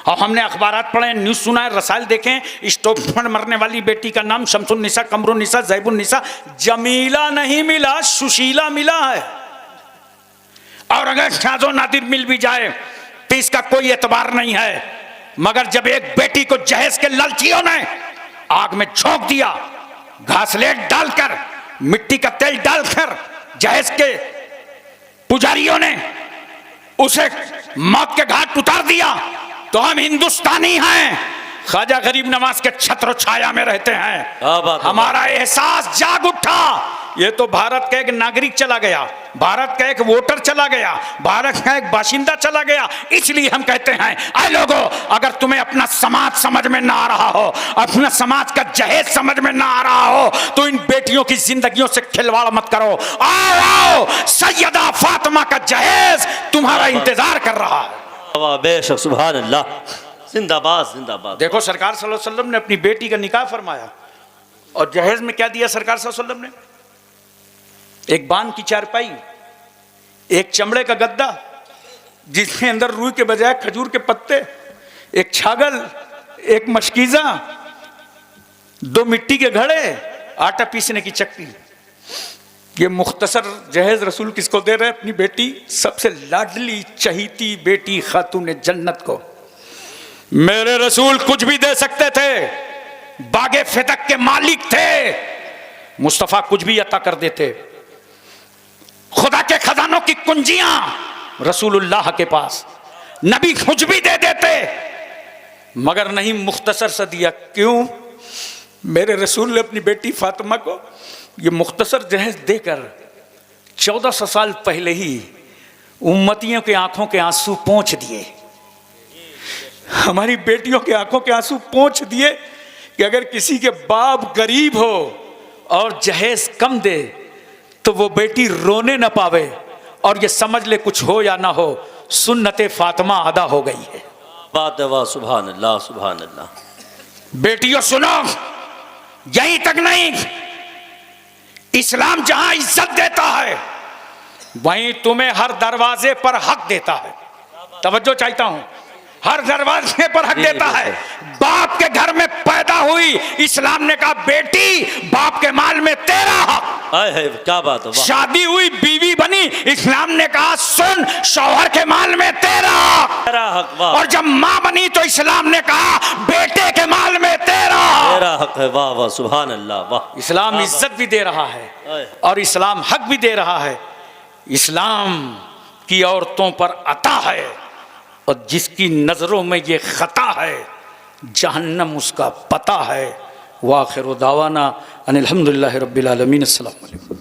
Speaker 1: और हमने अखबारात पढ़े, न्यूज़ सुना है, रसायल देखें, स्टोव पर मरने वाली बेटी का नाम शमसुन्निसा, कमरुन्निसा, जैबुन्निसा, जमीला नहीं मिला, सुशीला मिला है। और अगर शाजो नादिर मिल भी जाए तो इसका कोई एतबार नहीं है। मगर जब एक बेटी को जहेज के लालचियों ने आग में झोंक दिया, घासलेट डालकर, मिट्टी का तेल डालकर, जहेज के पुजारियों ने उसे मौत के घाट उतार दिया, तो हम हिंदुस्तानी हैं, ख्वाजा गरीब नवाज के छत्र छाया में रहते हैं। हमारा एहसास जाग उठा। ये तो भारत का एक नागरिक चला गया, भारत का एक वोटर चला गया, भारत का एक बाशिंदा चला गया। इसलिए हम कहते हैं, ऐ लोगों, अगर तुम्हें अपना समाज समझ में ना आ रहा हो, अपना समाज का जहेज समझ में ना आ रहा हो, तो इन बेटियों की जिंदगियों से खिलवाड़ मत करो। आओ आओ, सैयदा फातिमा का जहेज तुम्हारा इंतजार कर रहा है।
Speaker 2: बेशक, सुभान अल्लाह, जिंदाबाद जिंदाबाद।
Speaker 1: देखो सरकार सल्लल्लाहु अलैहि वसल्लम ने अपनी बेटी का निकाह फरमाया, और जहेज में क्या दिया सरकार सल्लल्लाहु अलैहि वसल्लम ने? एक बांध की चारपाई, एक चमड़े का गद्दा, जिसके अंदर रूई के बजाय खजूर के पत्ते, एक छागल, एक मशकीज़ा, 2 मिट्टी के घड़े, आटा पीसने की चक्की। ये मुख्तसर जहेज रसूल किसको दे रहे हैं? अपनी बेटी, सबसे लाडली चहीती बेटी खातून जन्नत को। मेरे रसूल कुछ भी दे सकते थे, बागे फितक के मालिक थे, मुस्तफा कुछ भी अता कर देते। खुदा के खजानों की कुंजियां रसूलुल्लाह के पास, नबी कुछ भी दे देते, मगर नहीं मुख्तसर सा दिया। क्यों? मेरे रसूल ने अपनी बेटी फातिमा को ये मुख्तसर जहेज देकर 1400 साल पहले ही उम्मतियों के आंखों के आंसू पोंछ दिए। हमारी बेटियों के आंखों के आंसू पोंछ दिए कि अगर किसी के बाप गरीब हो और जहेज कम दे तो वो बेटी रोने न पावे और ये समझ ले कुछ हो या ना हो, सुन्नते फातिमा अदा हो गई है।
Speaker 2: बात है वाह, सुभान अल्लाह सुभान अल्लाह।
Speaker 1: बेटियों सुनो, यहीं तक नहीं, इस्लाम जहां इज्जत देता है वहीं तुम्हें हर दरवाजे पर हक देता है। तवज्जो चाहता हूं, हर दरवाजे पर हक देता है। बाप के घर में पैदा हुई, इस्लाम ने कहा बेटी बाप के माल में तेरा हक।
Speaker 2: है क्या बात है,
Speaker 1: शादी हुई, बीवी बनी, इस्लाम ने कहा सुन शौहर के माल में तेरा
Speaker 2: हक।
Speaker 1: और जब माँ बनी तो इस्लाम ने कहा बेटे के माल में तेरा
Speaker 2: हक है। वाह वाह सुभान अल्लाह वाह।
Speaker 1: इस्लाम इज्जत भी दे रहा है और इस्लाम हक भी दे रहा है। इस्लाम की औरतों पर अता है और जिसकी नजरों में ये खता है जहन्नम उसका पता है। वाखिर दावाना अनिल हम्दुलिल्लाहि रब्बिल आलमीन। अस्सलामु अलैकुम।